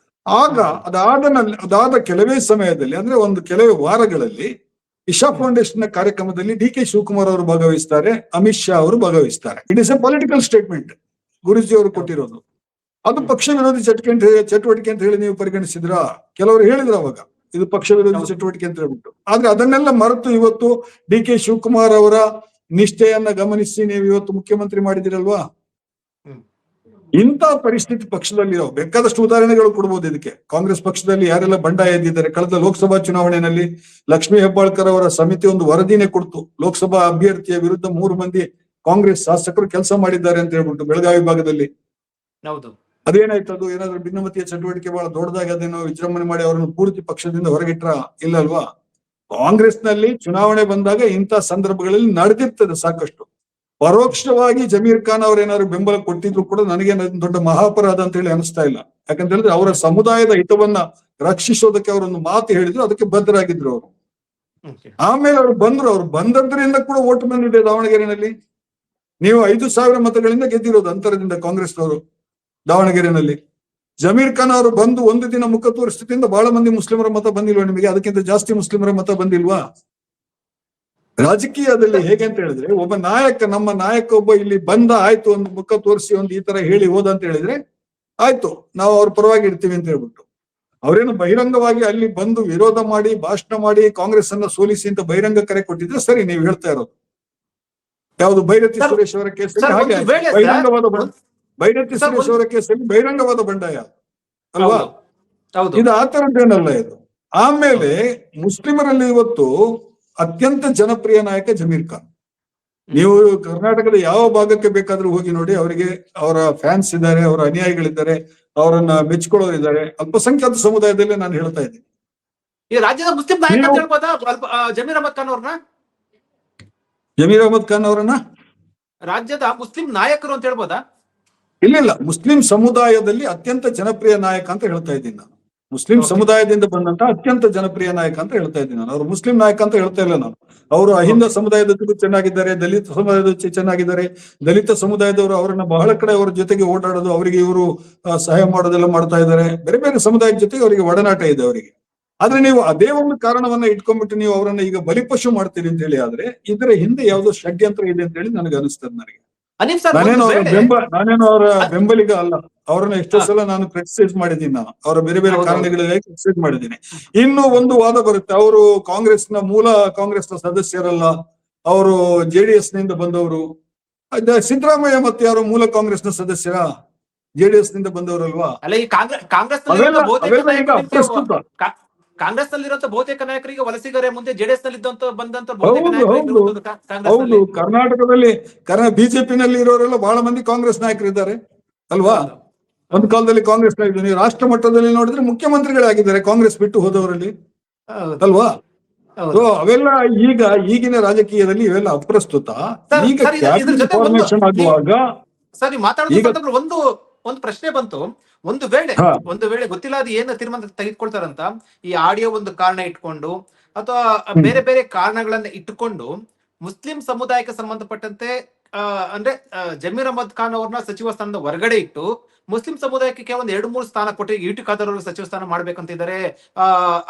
ಆಗ ಅದಾದ ಕೆಲವೇ ಸಮಯದಲ್ಲಿ, ಅಂದ್ರೆ ಒಂದು ಕೆಲವೇ ವಾರಗಳಲ್ಲಿ ಇಶಾ ಫೌಂಡೇಶನ್ ಕಾರ್ಯಕ್ರಮದಲ್ಲಿ DK ಶಿವಕುಮಾರ್ ಅವರು ಭಾಗವಹಿಸ್ತಾರೆ, ಅಮಿತ್ ಶಾ ಅವರು ಭಾಗವಹಿಸ್ತಾರೆ. It is a political statement Guruji ಅವರು ಕೊಟ್ಟಿರೋದು. ಅದು ಪಕ್ಷ ವಿರೋಧಿ ಚಟುವಟಿಕೆ ಅಂತ ಹೇಳಿ ನೀವು ಪರಿಗಣಿಸಿದ್ರಾ? ಕೆಲವರು ಹೇಳಿದ್ರು ಅವಾಗ ಇದು ಪಕ್ಷ ವಿರೋಧಿ ಚಟುವಟಿಕೆ ಅಂತ ಹೇಳ್ಬಿಟ್ಟು. ಆದ್ರೆ ಅದನ್ನೆಲ್ಲ ಮರೆತು ಇವತ್ತು DK ಶಿವಕುಮಾರ್ ಅವರ ನಿಷ್ಠೆಯನ್ನ ಗಮನಿಸಿ ನೀವು ಇವತ್ತು ಮುಖ್ಯಮಂತ್ರಿ ಮಾಡಿದಿರಲ್ವಾ? ಇಂಥ ಪರಿಸ್ಥಿತಿ ಪಕ್ಷದಲ್ಲಿ ಬೇಕಾದಷ್ಟು ಉದಾಹರಣೆಗಳು ಕೊಡ್ಬೋದು ಇದಕ್ಕೆ. ಕಾಂಗ್ರೆಸ್ ಪಕ್ಷದಲ್ಲಿ ಯಾರೆಲ್ಲ ಬಂಡಾಯ ಎದ್ದಿದ್ದಾರೆ. ಕಳೆದ ಲೋಕಸಭಾ ಚುನಾವಣೆಯಲ್ಲಿ ಲಕ್ಷ್ಮೀ ಹೆಬ್ಬಾಳ್ಕರ್ ಅವರ ಸಮಿತಿ ಒಂದು ವರದಿನೇ ಕೊಡ್ತು, ಲೋಕಸಭಾ ಅಭ್ಯರ್ಥಿಯ ವಿರುದ್ಧ 3 ಮಂದಿ ಕಾಂಗ್ರೆಸ್ ಶಾಸಕರು ಕೆಲಸ ಮಾಡಿದ್ದಾರೆ ಅಂತ ಹೇಳ್ಬಿಟ್ಟು ಬೆಳಗಾವಿ ಭಾಗದಲ್ಲಿ. ಅದೇನಾಯ್ತು, ಅದು ಏನಾದ್ರು ಭಿನ್ನಮತೀಯ ಚಟುವಟಿಕೆ ಬಹಳ ದೊಡ್ಡದಾಗಿ ಅದೇನೋ ವಿಜೃಂಭಣೆ ಮಾಡಿ ಅವರನ್ನು ಪೂರ್ತಿ ಪಕ್ಷದಿಂದ ಹೊರಗಿಟ್ರ? ಇಲ್ಲ ಅಲ್ವಾ? ಕಾಂಗ್ರೆಸ್ ನಲ್ಲಿ ಚುನಾವಣೆ ಬಂದಾಗ ಇಂಥ ಸಂದರ್ಭಗಳಲ್ಲಿ ನಡೆದಿರ್ತದೆ ಸಾಕಷ್ಟು. ಪರೋಕ್ಷವಾಗಿ ಜಮೀರ್ ಖಾನ್ ಅವ್ರೇನಾದ್ರು ಬೆಂಬಲ ಕೊಟ್ಟಿದ್ರು ಕೂಡ ನನಗೆ ದೊಡ್ಡ ಮಹಾಪರಾಧ ಅಂತ ಹೇಳಿ ಅನಿಸ್ತಾ ಇಲ್ಲ. ಯಾಕಂತ ಹೇಳಿದ್ರೆ ಅವರ ಸಮುದಾಯದ ಹಿತವನ್ನ ರಕ್ಷಿಸೋದಕ್ಕೆ ಅವರೊಂದು ಮಾತು ಹೇಳಿದ್ರು, ಅದಕ್ಕೆ ಬದ್ಧರಾಗಿದ್ರು ಅವರು. ಆಮೇಲೆ ಅವ್ರು ಬಂದದ್ರಿಂದ ಕೂಡ ಓಟ್ ಬಂದಿದೆ ದಾವಣಗೆರೆಯಲ್ಲಿ. ನೀವು 5,000 ಮತಗಳಿಂದ ಗೆದ್ದಿರೋದು ಅಂತರದಿಂದ ಕಾಂಗ್ರೆಸ್ನವರು ದಾವಣಗೆರೆಯಲ್ಲಿ. ಜಮೀರ್ ಖಾನ್ ಅವರು ಬಂದು ಒಂದು ದಿನ ಮುಖ ತೋರಿಸಿದ್ರಿಂದ ಬಹಳ ಮಂದಿ ಮುಸ್ಲಿಮರ ಮತ ಬಂದಿಲ್ವಾ ನಿಮಗೆ? ಅದಕ್ಕಿಂತ ಜಾಸ್ತಿ ಮುಸ್ಲಿಮರ ಮತ ಬಂದಿಲ್ವಾ? ರಾಜಕೀಯದಲ್ಲಿ ಹೇಗೆ ಅಂತ ಹೇಳಿದ್ರೆ, ಒಬ್ಬ ನಾಯಕ, ನಮ್ಮ ನಾಯಕ ಒಬ್ಬ ಇಲ್ಲಿ ಬಂದ, ಆಯ್ತು ಒಂದು ಮುಖ ತೋರಿಸಿ ಒಂದು ಈ ತರ ಹೇಳಿ ಹೋದ ಅಂತ ಹೇಳಿದ್ರೆ ಆಯ್ತು, ನಾವು ಅವ್ರ ಪರವಾಗಿ ಇರ್ತೀವಿ ಅಂತ ಹೇಳ್ಬಿಟ್ಟು, ಅವರೇನು ಬಹಿರಂಗವಾಗಿ ಅಲ್ಲಿ ಬಂದು ವಿರೋಧ ಮಾಡಿ ಭಾಷಣ ಮಾಡಿ ಕಾಂಗ್ರೆಸ್ ಅನ್ನ ಸೋಲಿಸಿ ಅಂತ ಬಹಿರಂಗ ಕರೆ ಕೊಟ್ಟಿದ್ರೆ ಸರಿ. ನೀವು ಹೇಳ್ತಾ ಇರೋದು ಯಾವುದು ಭೈರತಿ ಸುರೇಶ್ ಅವರ ಕೇಸಲ್ಲಿ ಹಾಗೆ ಭೈರತಿ ಸುರೇಶ್ ಅವರ ಕೇಸಲ್ಲಿ ಬಹಿರಂಗವಾದ ಬಂಡಾಯ ಅಲ್ವಾ? ಇದು ಆ ತರದ್ದೇನಲ್ಲ ಇದು. ಆಮೇಲೆ ಮುಸ್ಲಿಮರಲ್ಲಿ ಇವತ್ತು ಅತ್ಯಂತ ಜನಪ್ರಿಯ ನಾಯಕ ಜಮೀರ್ ಖಾನ್. ನೀವು ಕರ್ನಾಟಕದ ಯಾವ ಭಾಗಕ್ಕೆ ಬೇಕಾದ್ರೂ ಹೋಗಿ ನೋಡಿ, ಅವರಿಗೆ ಅವರ ಫ್ಯಾನ್ಸ್ ಇದ್ದಾರೆ, ಅವರ ಅನುಯಾಯಿಗಳಿದ್ದಾರೆ, ಅವರನ್ನ ಮೆಚ್ಕೊಳ್ಳೋರಿದ್ದಾರೆ. ಅಲ್ಪಸಂಖ್ಯಾತ ಸಮುದಾಯದಲ್ಲೇ ನಾನು ಹೇಳ್ತಾ ಇದ್ದೀನಿ. ಈ ರಾಜ್ಯದ ಮುಸ್ಲಿಂ ನಾಯಕ ಅಂತ ಹೇಳ್ಬೋದಾ ಜಮೀರ್ ಅಹಮದ್ ಖಾನ್ ಅವ್ರನ್ನ? ಜಮೀರ್ ಅಹಮದ್ ಖಾನ್ ಅವರನ್ನ ರಾಜ್ಯದ ಮುಸ್ಲಿಂ ನಾಯಕರು ಅಂತ ಹೇಳ್ಬೋದಾ? ಇಲ್ಲ, ಮುಸ್ಲಿಂ ಸಮುದಾಯದಲ್ಲಿ ಅತ್ಯಂತ ಜನಪ್ರಿಯ ನಾಯಕ ಅಂತ ಹೇಳ್ತಾ ಇದ್ದೀನಿ ನಾನು. ಮುಸ್ಲಿಂ ಸಮುದಾಯದಿಂದ ಬಂದಂತ ಅತ್ಯಂತ ಜನಪ್ರಿಯ ನಾಯಕ ಅಂತ ಹೇಳ್ತಾ ಇದ್ದೀನಿ ನಾನು. ಅವರು ಮುಸ್ಲಿಂ ನಾಯಕ ಅಂತ ಹೇಳ್ತಾ ಇಲ್ಲ ನಾನು. ಅವರು ಅಹಿಂದ ಸಮುದಾಯದ ಚೆನ್ನಾಗಿದ್ದಾರೆ, ದಲಿತ ಸಮುದಾಯದ ಚೆನ್ನಾಗಿದ್ದಾರೆ. ದಲಿತ ಸಮುದಾಯದವರು ಅವರನ್ನ ಬಹಳ ಕಡೆ ಅವರ ಜೊತೆಗೆ ಓಡಾಡೋದು, ಅವರಿಗೆ ಇವರು ಸಹಾಯ ಮಾಡೋದೆಲ್ಲ ಮಾಡ್ತಾ ಇದ್ದಾರೆ. ಬೇರೆ ಬೇರೆ ಸಮುದಾಯದ ಜೊತೆಗೆ ಅವರಿಗೆ ಒಡನಾಟ ಇದೆ ಅವರಿಗೆ. ಆದ್ರೆ ನೀವು ಅದೇ ಒಂದು ಕಾರಣವನ್ನ ಇಟ್ಕೊಂಡ್ಬಿಟ್ಟು ನೀವು ಅವರನ್ನ ಈಗ ಬಲಿಪಶು ಮಾಡ್ತೀರಿ ಅಂತ ಹೇಳಿ ಆದ್ರೆ ಇದರ ಹಿಂದೆ ಯಾವುದೋ ಷಡ್ಯಂತ್ರ ಇದೆ ಅಂತ ಹೇಳಿ ನನಗೆ ಅನಿಸ್ತದೆ. ನನಗೆ ನಾನೇನು ಅವರ ಬೆಂಬಲಿಗ ಅಲ್ಲ. ಅವರನ್ನ ಎಷ್ಟೋ ಸಲ ನಾನು ಕ್ರಿಟಿಸೈಸ್ ಮಾಡಿದ್ದೀನಿ. ನಾನು ಅವರ ಬೇರೆ ಬೇರೆ ಕಾರಣಗಳಿಗೆ ಕ್ರಿಟಿಸೈಸ್ ಮಾಡಿದ್ದೀನಿ. ಇನ್ನು ಒಂದು ವಾದ ಬರುತ್ತೆ, ಅವರು ಕಾಂಗ್ರೆಸ್ನ ಸದಸ್ಯರಲ್ಲ, ಅವರು JDS ನಿಂದ ಬಂದವರು. ಸಿದ್ದರಾಮಯ್ಯ ಮತ್ತೆ ಯಾರು ಮೂಲ ಕಾಂಗ್ರೆಸ್ನ ಸದಸ್ಯರ? JDS ನಿಂದ ಬಂದವರಲ್ವಾ? ಅಲ್ಲ, ಈ ಕಾಂಗ್ರೆಸ್ ನಲ್ಲಿರುವಂತ ಬಹುತೇಕ ನಾಯಕರಿಗೆ ವಲಸಿಗರೇ ಮುಂದೆ JDS ನಲ್ಲಿ ಬಂದಂತ ಹೌದು. ಕರ್ನಾಟಕದಲ್ಲಿ ಬಿಜೆಪಿನಲ್ಲಿ ಇರೋರೆಲ್ಲ ಬಹಳ ಮಂದಿ ಕಾಂಗ್ರೆಸ್ ನಾಯಕರಿದ್ದಾರೆ ಅಲ್ವಾ? ಒಂದು ಕಾಲದಲ್ಲಿ ಕಾಂಗ್ರೆಸ್ ನಾಯಕರು. ನೀವು ರಾಷ್ಟ್ರ ಮಟ್ಟದಲ್ಲಿ ನೋಡಿದ್ರೆ ಮುಖ್ಯಮಂತ್ರಿಗಳಾಗಿದ್ದಾರೆ ಕಾಂಗ್ರೆಸ್ ಬಿಟ್ಟು ಹೋದವರಲ್ಲಿ ಅಲ್ವಾ? ಅವೆಲ್ಲ ಈಗಿನ ರಾಜಕೀಯದಲ್ಲಿ ಇವೆಲ್ಲ ಅಪ್ರಸ್ತುತ. ಈಗ ಫಾರ್ಮೇಶನ್ ಆಗುವಾಗ ಒಂದು ಪ್ರಶ್ನೆ ಬಂತು. ಒಂದು ವೇಳೆ ಗೊತ್ತಿಲ್ಲ ಅದು ಏನು ತೀರ್ಮಾನ ತೆಗೆದುಕೊಳ್ತಾರಂತ, ಈ ಆಡಿಯೋ ಒಂದು ಕಾರಣ ಇಟ್ಕೊಂಡು ಅಥವಾ ಬೇರೆ ಬೇರೆ ಕಾರಣಗಳನ್ನ ಇಟ್ಟುಕೊಂಡು ಮುಸ್ಲಿಂ ಸಮುದಾಯಕ್ಕೆ ಸಂಬಂಧಪಟ್ಟಂತೆ ಅಂದ್ರೆ ಜಮೀರ್ ಅಹಮದ್ ಖಾನ್ ಅವ್ರನ್ನ ಸಚಿವ ಸ್ಥಾನದ ಹೊರಗಡೆ ಇಟ್ಟು ಮುಸ್ಲಿಂ ಸಮುದಾಯಕ್ಕೆ ಕೇವಲ 2-3 ಸ್ಥಾನ ಕೊಟ್ಟು ಯುಟಿ ಖಾದರ್ ಅವ್ರಿಗೆ ಸಚಿವ ಸ್ಥಾನ ಮಾಡ್ಬೇಕಂತಿದ್ದಾರೆ.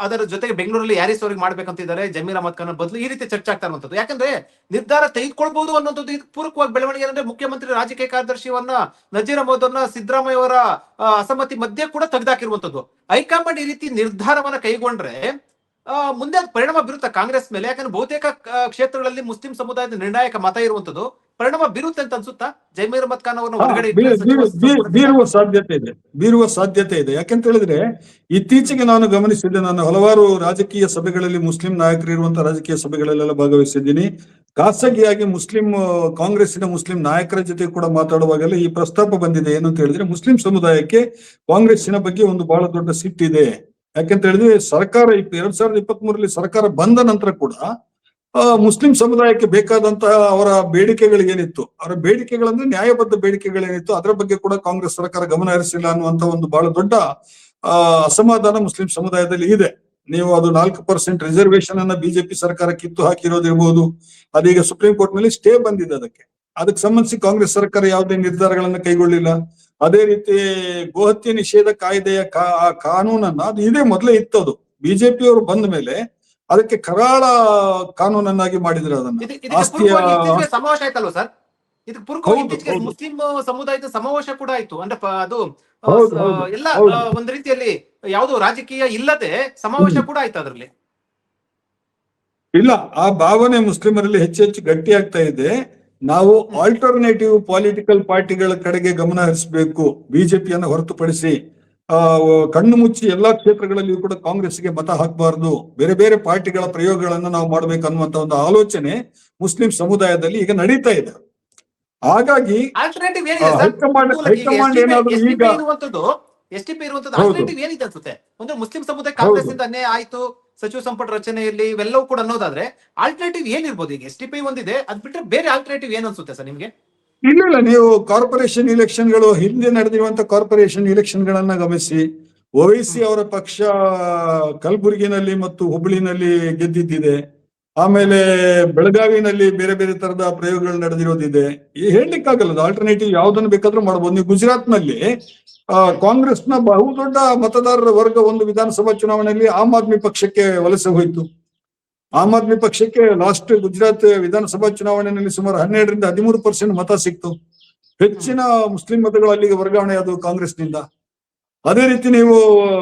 ಅದರ ಜೊತೆಗೆ ಬೆಂಗಳೂರಲ್ಲಿ ಯಾರಿಸ್ ಅವ್ರಿಗೆ ಮಾಡ್ಬೇಕಂತಿದ್ದಾರೆ ಜಮೀರ್ ಅಹಮದ್ ಖಾನ್ ಬದಲು. ಈ ರೀತಿ ಚರ್ಚೆ ಆಗ್ತಾ ಇರುವಂತದ್ದು. ಯಾಕಂದ್ರೆ ನಿರ್ಧಾರ ತೆಗೆದುಕೊಳ್ಬಹುದು ಅನ್ನೋದು ಪೂರಕವಾಗಿ ಬೆಳವಣಿಗೆ ಅಂದ್ರೆ ಮುಖ್ಯಮಂತ್ರಿ ರಾಜಕೀಯ ಕಾರ್ಯದರ್ಶಿಯವನ್ನ ನಜೀರ್ ಅಹಮದ್ ಅವ್ರನ್ನ ಸಿದ್ದರಾಮಯ್ಯ ಅವರ ಅಸಮ್ಮತಿ ಮಧ್ಯೆ ಕೂಡ ತೆಗೆದಾಕಿರುವಂತದ್ದು. ಹೈಕಮಾಂಡ್ ಈ ರೀತಿ ನಿರ್ಧಾರವನ್ನ ಕೈಗೊಂಡ್ರೆ ಮುಂದೆ ಅದು ಪರಿಣಾಮ ಬೀರುತ್ತೆ ಕಾಂಗ್ರೆಸ್ ಮೇಲೆ. ಯಾಕಂದ್ರೆ ಬಹುತೇಕ ಕ್ಷೇತ್ರಗಳಲ್ಲಿ ಮುಸ್ಲಿಂ ಸಮುದಾಯದ ನಿರ್ಣಾಯಕ ಮತ ಇರುವಂತದ್ದು. ಪರಿಣಾಮ ಬೀರುತ್ತೆ ಅಂತ ಅನ್ಸುತ್ತಾ ಜಮೀರ್ ಅಹಮದ್ ಖಾನ್ ಅವರನ್ನು ಹೊರಗಡೆ ಬೀರುವ ಸಾಧ್ಯತೆ ಇದೆ. ಯಾಕೆಂತ ಹೇಳಿದ್ರೆ ಇತ್ತೀಚೆಗೆ ನಾನು ಗಮನಿಸಿದ್ದೆ, ನಾನು ಹಲವಾರು ರಾಜಕೀಯ ಸಭೆಗಳಲ್ಲಿ ಮುಸ್ಲಿಂ ನಾಯಕರು ಇರುವಂತಹ ರಾಜಕೀಯ ಸಭೆಗಳಲ್ಲೆಲ್ಲ ಭಾಗವಹಿಸಿದ್ದೀನಿ. ಖಾಸಗಿಯಾಗಿ ಕಾಂಗ್ರೆಸ್ಸಿನ ಮುಸ್ಲಿಂ ನಾಯಕರ ಜೊತೆ ಕೂಡ ಮಾತಾಡುವಾಗೆಲ್ಲ ಈ ಪ್ರಸ್ತಾಪ ಬಂದಿದೆ. ಏನಂತ ಹೇಳಿದ್ರೆ ಮುಸ್ಲಿಂ ಸಮುದಾಯಕ್ಕೆ ಕಾಂಗ್ರೆಸ್ಸಿನ ಬಗ್ಗೆ ಒಂದು ಬಹಳ ದೊಡ್ಡ ಸಿಟ್ಟಿದೆ. ಯಾಕೆಂತ ಹೇಳಿದ್ರೆ ಸರ್ಕಾರ 2023ರಲ್ಲಿ ಸರ್ಕಾರ ಬಂದ ನಂತರ ಕೂಡ ಮುಸ್ಲಿಂ ಸಮುದಾಯಕ್ಕೆ ಬೇಕಾದಂತಹ ಅವರ ಬೇಡಿಕೆಗಳಿಗೇನಿತ್ತು, ಅವರ ಬೇಡಿಕೆಗಳಂದ್ರೆ ನ್ಯಾಯಬದ್ಧ ಬೇಡಿಕೆಗಳೇನಿತ್ತು, ಅದರ ಬಗ್ಗೆ ಕೂಡ ಕಾಂಗ್ರೆಸ್ ಸರ್ಕಾರ ಗಮನ ಹರಿಸಿಲ್ಲ ಅನ್ನುವಂತ ಒಂದು ಬಹಳ ದೊಡ್ಡ ಅಸಮಾಧಾನ ಮುಸ್ಲಿಂ ಸಮುದಾಯದಲ್ಲಿ ಇದೆ. ನೀವು ಅದು 4% ರಿಸರ್ವೇಶನ್ ಅನ್ನ ಬಿಜೆಪಿ ಸರ್ಕಾರ ಕಿತ್ತು ಹಾಕಿರೋದಿರ್ಬೋದು. ಅದೀಗ ಸುಪ್ರೀಂ ಕೋರ್ಟ್ ನಲ್ಲಿ ಸ್ಟೇ ಬಂದಿದೆ. ಅದಕ್ಕೆ ಸಂಬಂಧಿಸಿ ಕಾಂಗ್ರೆಸ್ ಸರ್ಕಾರ ಯಾವುದೇ ನಿರ್ಧಾರಗಳನ್ನ ಕೈಗೊಳ್ಳಿಲ್ಲ. ಅದೇ ರೀತಿ ಗೋಹತ್ಯೆ ನಿಷೇಧ ಕಾಯ್ದೆಯ ಕಾನೂನನ್ನ ಅದು ಇದೇ ಮೊದಲೇ ಇತ್ತದು. ಬಿಜೆಪಿ ಅವರು ಬಂದ ಮೇಲೆ ಅದಕ್ಕೆ ಕರಾಳ ಕಾನೂನನ್ನಾಗಿ ಮಾಡಿದ್ರೆ ಅದನ್ನ ಸಮಾವೇಶ ಆಯ್ತಲ್ವ ಸರ್? ಮುಸ್ಲಿಂ ಸಮುದಾಯದ ಸಮಾವೇಶ ಕೂಡ ಆಯ್ತು. ಅಂದ್ರೆ ಅದು ಎಲ್ಲ ಒಂದು ರೀತಿಯಲ್ಲಿ ಯಾವುದು ರಾಜಕೀಯ ಇಲ್ಲದೆ ಸಮಾವೇಶ ಕೂಡ ಆಯ್ತು ಅದರಲ್ಲಿ. ಇಲ್ಲ, ಆ ಭಾವನೆ ಮುಸ್ಲಿಮರಲ್ಲಿ ಹೆಚ್ಚು ಗಟ್ಟಿ ಆಗ್ತಾ ಇದೆ. ನಾವು ಆಲ್ಟರ್ನೇಟಿವ್ ಪೊಲಿಟಿಕಲ್ ಪಾರ್ಟಿಗಳ ಕಡೆಗೆ ಗಮನ ಹರಿಸಬೇಕು, ಬಿಜೆಪಿಯನ್ನು ಹೊರತುಪಡಿಸಿ ಕಣ್ಣು ಮುಚ್ಚಿ ಎಲ್ಲಾ ಕ್ಷೇತ್ರಗಳಲ್ಲಿಯೂ ಕೂಡ ಕಾಂಗ್ರೆಸ್ಗೆ ಮತ ಹಾಕಬಾರದು, ಬೇರೆ ಬೇರೆ ಪಾರ್ಟಿಗಳ ಪ್ರಯೋಗಗಳನ್ನ ನಾವು ಮಾಡ್ಬೇಕು ಅನ್ನುವಂತ ಒಂದು ಆಲೋಚನೆ ಮುಸ್ಲಿಂ ಸಮುದಾಯದಲ್ಲಿ ಈಗ ನಡೀತಾ ಇದೆ. ಹಾಗಾಗಿ ಆಲ್ಟರ್ನೇಟಿವ್ ಏನಿದೆ ಸರ್? ಹೈಕಮಾಂಡ್ ಏನಾದ್ರು ಈಗ ಎಸ್ಟಿಪಿ ಇರುವಂತದ್ದು ಹೌದು ಆಲ್ಟರ್ನೇಟಿವ್ ಏನಿದೆ ಅನ್ಸುತ್ತೆ? ಒಂದು ಮುಸ್ಲಿಂ ಸಮುದಾಯ ಹೌದು ಕಾಂಗ್ರೆಸ್ ಇಂದ ಅನ್ಯಾಯ ಆಯ್ತು, ಸಚಿವ ಸಂಪುಟ ರಚನೆಯಲ್ಲಿ ಇವೆಲ್ಲವೂ ಕೂಡ ಅನ್ನೋದಾದ್ರೆ ಆಲ್ಟರ್ನೇಟಿವ್ ಏನಿರ್ಬೋದು? ಈಗ ಎಸ್ಟಿಪಿ ಒಂದಿದೆ, ಅದ್ ಬಿಟ್ಟರೆ ಬೇರೆ ಆಲ್ಟರ್ನೇಟಿವ್ ಏನ್ ಅನ್ಸುತ್ತೆ ಸರ್ ನಿಮ್ಗೆ? ಇಲ್ಲ, ನೀವು ಕಾರ್ಪೊರೇಷನ್ ಇಲೆಕ್ಷನ್ಗಳು ಹಿಂದೆ ನಡೆದಿರುವಂತ ಕಾರ್ಪೊರೇಷನ್ ಇಲೆಕ್ಷನ್ ಗಳನ್ನ ಗಮನಿಸಿ. ಓವೈಸಿ ಅವರ ಪಕ್ಷ ಕಲಬುರಗಿನಲ್ಲಿ ಮತ್ತು ಹುಬ್ಬಳ್ಳಿನಲ್ಲಿ ಗೆದ್ದಿದ್ದಿದೆ. ಆಮೇಲೆ ಬೆಳಗಾವಿನಲ್ಲಿ ಬೇರೆ ಬೇರೆ ತರದ ಪ್ರಯೋಗಗಳು ನಡೆದಿರೋದಿದೆ. ಈ ಹೇಳಲಿಕ್ಕಾಗಲ್ಲ, ಆಲ್ಟರ್ನೇಟಿವ್ ಯಾವ್ದನ್ನು ಬೇಕಾದ್ರೂ ಮಾಡಬಹುದು. ನೀವು ಗುಜರಾತ್ ನಲ್ಲಿ ಕಾಂಗ್ರೆಸ್ನ ಬಹುದೊಡ್ಡ ಮತದಾರರ ವರ್ಗ ಒಂದು ವಿಧಾನಸಭಾ ಚುನಾವಣೆಯಲ್ಲಿ ಆಮ್ ಆದ್ಮಿ ಪಕ್ಷಕ್ಕೆ ವಲಸೆ ಹೋಯಿತು. ಆಮ್ ಆದ್ಮಿ ಪಕ್ಷಕ್ಕೆ ಲಾಸ್ಟ್ ಗುಜರಾತ್ ವಿಧಾನಸಭಾ ಚುನಾವಣೆಯಲ್ಲಿ ಸುಮಾರು 12% 13% ಮತ ಸಿಕ್ತು. ಹೆಚ್ಚಿನ ಮುಸ್ಲಿಂ ಮತಗಳು ಅಲ್ಲಿಗೆ ವರ್ಗಾವಣೆ ಆದವು ಕಾಂಗ್ರೆಸ್ನಿಂದ. ಅದೇ ರೀತಿ ನೀವು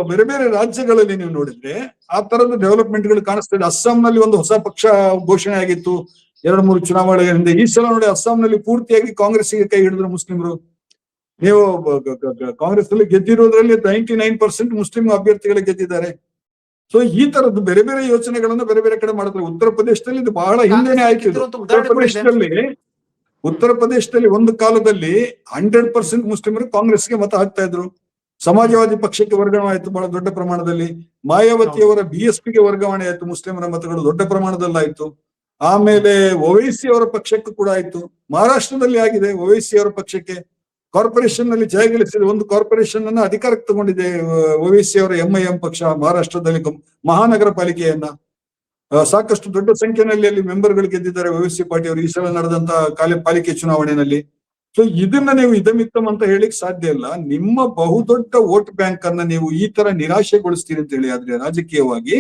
ಬೇರೆ ಬೇರೆ ರಾಜ್ಯಗಳಲ್ಲಿ ನೀವು ನೋಡಿದ್ರೆ ಆ ತರದ ಡೆವಲಪ್ಮೆಂಟ್ ಗಳು ಕಾಣಿಸ್ತಾ ಇದೆ. ಅಸ್ಸಾಂನಲ್ಲಿ ಒಂದು ಹೊಸ ಪಕ್ಷ ಘೋಷಣೆ ಆಗಿತ್ತು 2-3 ಚುನಾವಣೆಗಳ ಹಿಂದೆ. ಈ ಸಲ ನೋಡಿ ಅಸ್ಸಾಂನಲ್ಲಿ ಪೂರ್ತಿಯಾಗಿ ಕಾಂಗ್ರೆಸ್ಗೆ ಕೈ ಹಿಡಿದ್ರು ಮುಸ್ಲಿಮರು. ನೀವು ಕಾಂಗ್ರೆಸ್ ನಲ್ಲಿ ಗೆದ್ದಿರೋದ್ರಲ್ಲಿ 99% ಮುಸ್ಲಿಂ ಅಭ್ಯರ್ಥಿಗಳು ಗೆದ್ದಿದ್ದಾರೆ. ಸೊ ಈ ತರದ್ದು ಬೇರೆ ಬೇರೆ ಯೋಚನೆಗಳನ್ನ ಬೇರೆ ಬೇರೆ ಕಡೆ ಮಾಡಿದ್ರೆ. ಉತ್ತರ ಪ್ರದೇಶದಲ್ಲಿ ಇದು ಬಹಳ ಹಿಂದೆನೆ ಆಯ್ತು. ಉತ್ತರ ಪ್ರದೇಶದಲ್ಲಿ ಒಂದು ಕಾಲದಲ್ಲಿ 100% ಮುಸ್ಲಿಮರು ಕಾಂಗ್ರೆಸ್ಗೆ ಮತ ಹಾಕ್ತಾ ಇದ್ರು. ಸಮಾಜವಾದಿ ಪಕ್ಷಕ್ಕೆ ವರ್ಗಾವಣೆ ಆಯ್ತು ಬಹಳ ದೊಡ್ಡ ಪ್ರಮಾಣದಲ್ಲಿ. ಮಾಯಾವತಿಯವರ BSPಗೆ ವರ್ಗಾವಣೆ ಆಯ್ತು, ಮುಸ್ಲಿಮರ ಮತಗಳು ದೊಡ್ಡ ಪ್ರಮಾಣದಲ್ಲಿ ಆಯ್ತು. ಆಮೇಲೆ ಓವೈಸಿ ಅವರ ಪಕ್ಷಕ್ಕೂ ಕೂಡ ಆಯ್ತು. ಮಹಾರಾಷ್ಟ್ರದಲ್ಲಿ ಆಗಿದೆ, ಓವೈಸಿ ಅವರ ಪಕ್ಷಕ್ಕೆ ಕಾರ್ಪೊರೇಷನ್ ನಲ್ಲಿ ಜಯಗಳಿಸಿದೆ. ಒಂದು ಕಾರ್ಪೊರೇಷನ್ ಅನ್ನ ಅಧಿಕಾರಕ್ಕೆ ತಗೊಂಡಿದೆ ಓವೈಸಿ ಅವರ MIM ಪಕ್ಷ ಮಹಾರಾಷ್ಟ್ರದಲ್ಲಿ ಮಹಾನಗರ ಪಾಲಿಕೆಯನ್ನ. ಸಾಕಷ್ಟು ದೊಡ್ಡ ಸಂಖ್ಯೆಯಲ್ಲಿ ಅಲ್ಲಿ ಮೆಂಬರ್ಗಳು ಗೆದ್ದಿದ್ದಾರೆ ಓವೈಸಿ ಪಾರ್ಟಿಯವರು ಈ ಸಲ ನಡೆದಂತ ಪಾಲಿಕೆ ಚುನಾವಣೆಯಲ್ಲಿ. ಸೊ ಇದನ್ನ ನೀವು ಇದಮಿತ್ತಮ್ ಅಂತ ಹೇಳಿಕ್ ಸಾಧ್ಯ ಇಲ್ಲ. ನಿಮ್ಮ ಬಹುದೊಡ್ಡ ವೋಟ್ ಬ್ಯಾಂಕ್ ಅನ್ನ ನೀವು ಈ ತರ ನಿರಾಶೆಗೊಳಿಸ್ತೀರಿ ಅಂತ ಹೇಳಿ ಆದ್ರೆ ರಾಜಕೀಯವಾಗಿ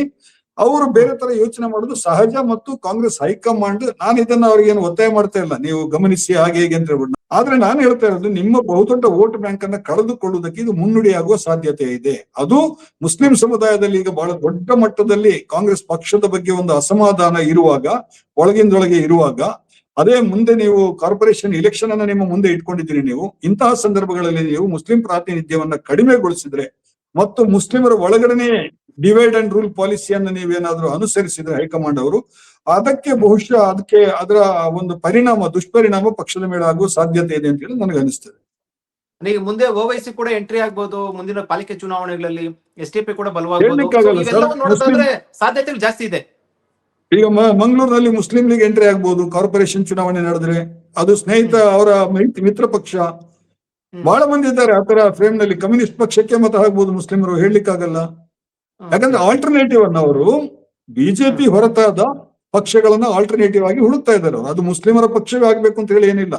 ಅವರು ಬೇರೆ ತರ ಯೋಚನೆ ಮಾಡೋದು ಸಹಜ. ಮತ್ತು ಕಾಂಗ್ರೆಸ್ ಹೈಕಮಾಂಡ್, ನಾನು ಇದನ್ನ ಅವ್ರಿಗೇನು ಒತ್ತಾಯ ಮಾಡ್ತಾ ಇಲ್ಲ, ನೀವು ಗಮನಿಸಿ ಹಾಗೆ ಹೇಗೆ ಅಂತ ಹೇಳ್ಬಿಟ್ಟು. ಆದ್ರೆ ನಾನು ಹೇಳ್ತಾ ಇರೋದು ನಿಮ್ಮ ಬಹುದೊಡ್ಡ ವೋಟ್ ಬ್ಯಾಂಕ್ ಅನ್ನ ಕಳೆದುಕೊಳ್ಳುವುದಕ್ಕೆ ಇದು ಮುನ್ನುಡಿಯಾಗುವ ಸಾಧ್ಯತೆ ಇದೆ. ಅದು ಮುಸ್ಲಿಂ ಸಮುದಾಯದಲ್ಲಿ ಈಗ ಬಹಳ ದೊಡ್ಡ ಮಟ್ಟದಲ್ಲಿ ಕಾಂಗ್ರೆಸ್ ಪಕ್ಷದ ಬಗ್ಗೆ ಒಂದು ಅಸಮಾಧಾನ ಇರುವಾಗ, ಒಳಗಿಂದೊಳಗೆ ಇರುವಾಗ, ಅದೇ ಮುಂದೆ ನೀವು ಕಾರ್ಪೊರೇಷನ್ ಇಲೆಕ್ಷನ್ ಅನ್ನ ನಿಮ್ಮ ಮುಂದೆ ಇಟ್ಕೊಂಡಿದ್ದೀರಿ. ನೀವು ಇಂತಹ ಸಂದರ್ಭಗಳಲ್ಲಿ ನೀವು ಮುಸ್ಲಿಂ ಪ್ರಾತಿನಿಧ್ಯವನ್ನ ಕಡಿಮೆಗೊಳಿಸಿದ್ರೆ ಮತ್ತು ಮುಸ್ಲಿಮರ ಒಳಗಡೆನೆ ಡಿವೈಡ್ ಅಂಡ್ ರೂಲ್ ಪಾಲಿಸಿಯನ್ನ ನೀವೇನಾದ್ರೂ ಅನುಸರಿಸಿದ್ರೆ ಹೈಕಮಾಂಡ್ ಅವರು, ಅದಕ್ಕೆ ಬಹುಶಃ ಅದರ ಒಂದು ದುಷ್ಪರಿಣಾಮ ಪಕ್ಷದ ಮೇಲೆ ಆಗುವ ಸಾಧ್ಯತೆ ಇದೆ ಅಂತ ಹೇಳಿ ನನಗೆ ಅನಿಸ್ತದೆ. ನೀವು ಮುಂದೆ ಓವೈಸಿ ಕೂಡ ಎಂಟ್ರಿ ಆಗ್ಬೋದು ಮುಂದಿನ ಪಾಲಿಕೆ ಚುನಾವಣೆಗಳಲ್ಲಿ, STP ಕೂಡ ಬಲವಾಗಬಹುದು, ನೋಡೋದಾದ್ರೆ ಸಾಧ್ಯತೆಗಳು ಜಾಸ್ತಿ ಇದೆ. ಈಗ ಮಂಗಳೂರಿನಲ್ಲಿ ಮುಸ್ಲಿಂ ಲೀಗ್ ಎಂಟ್ರಿ ಆಗ್ಬಹುದು ಕಾರ್ಪೊರೇಷನ್ ಚುನಾವಣೆ ನಡೆದ್ರೆ. ಅದು ಸ್ನೇಹಿತ ಅವರ ಮಿತ್ರ ಪಕ್ಷ ಬಹಳ ಮಂದಿ ಇದ್ದಾರೆ ಆ ತರ ಫ್ರೇಮ್ ನಲ್ಲಿ. ಕಮ್ಯುನಿಸ್ಟ್ ಪಕ್ಷಕ್ಕೆ ಮತ ಹಾಕ್ಬಹುದು ಮುಸ್ಲಿಮರು, ಹೇಳಲಿಕ್ಕಾಗಲ್ಲ. ಯಾಕಂದ್ರೆ ಆಲ್ಟರ್ನೇಟಿವ್ ಅನ್ನ ಅವರು ಬಿಜೆಪಿ ಹೊರತಾದ ಪಕ್ಷಗಳನ್ನ ಆಲ್ಟರ್ನೇಟಿವ್ ಆಗಿ ಹುಡುಕ್ತಾ ಇದ್ದಾರೆ. ಅದು ಮುಸ್ಲಿಮರ ಪಕ್ಷವೇ ಆಗ್ಬೇಕು ಅಂತ ಹೇಳಿ ಏನಿಲ್ಲ,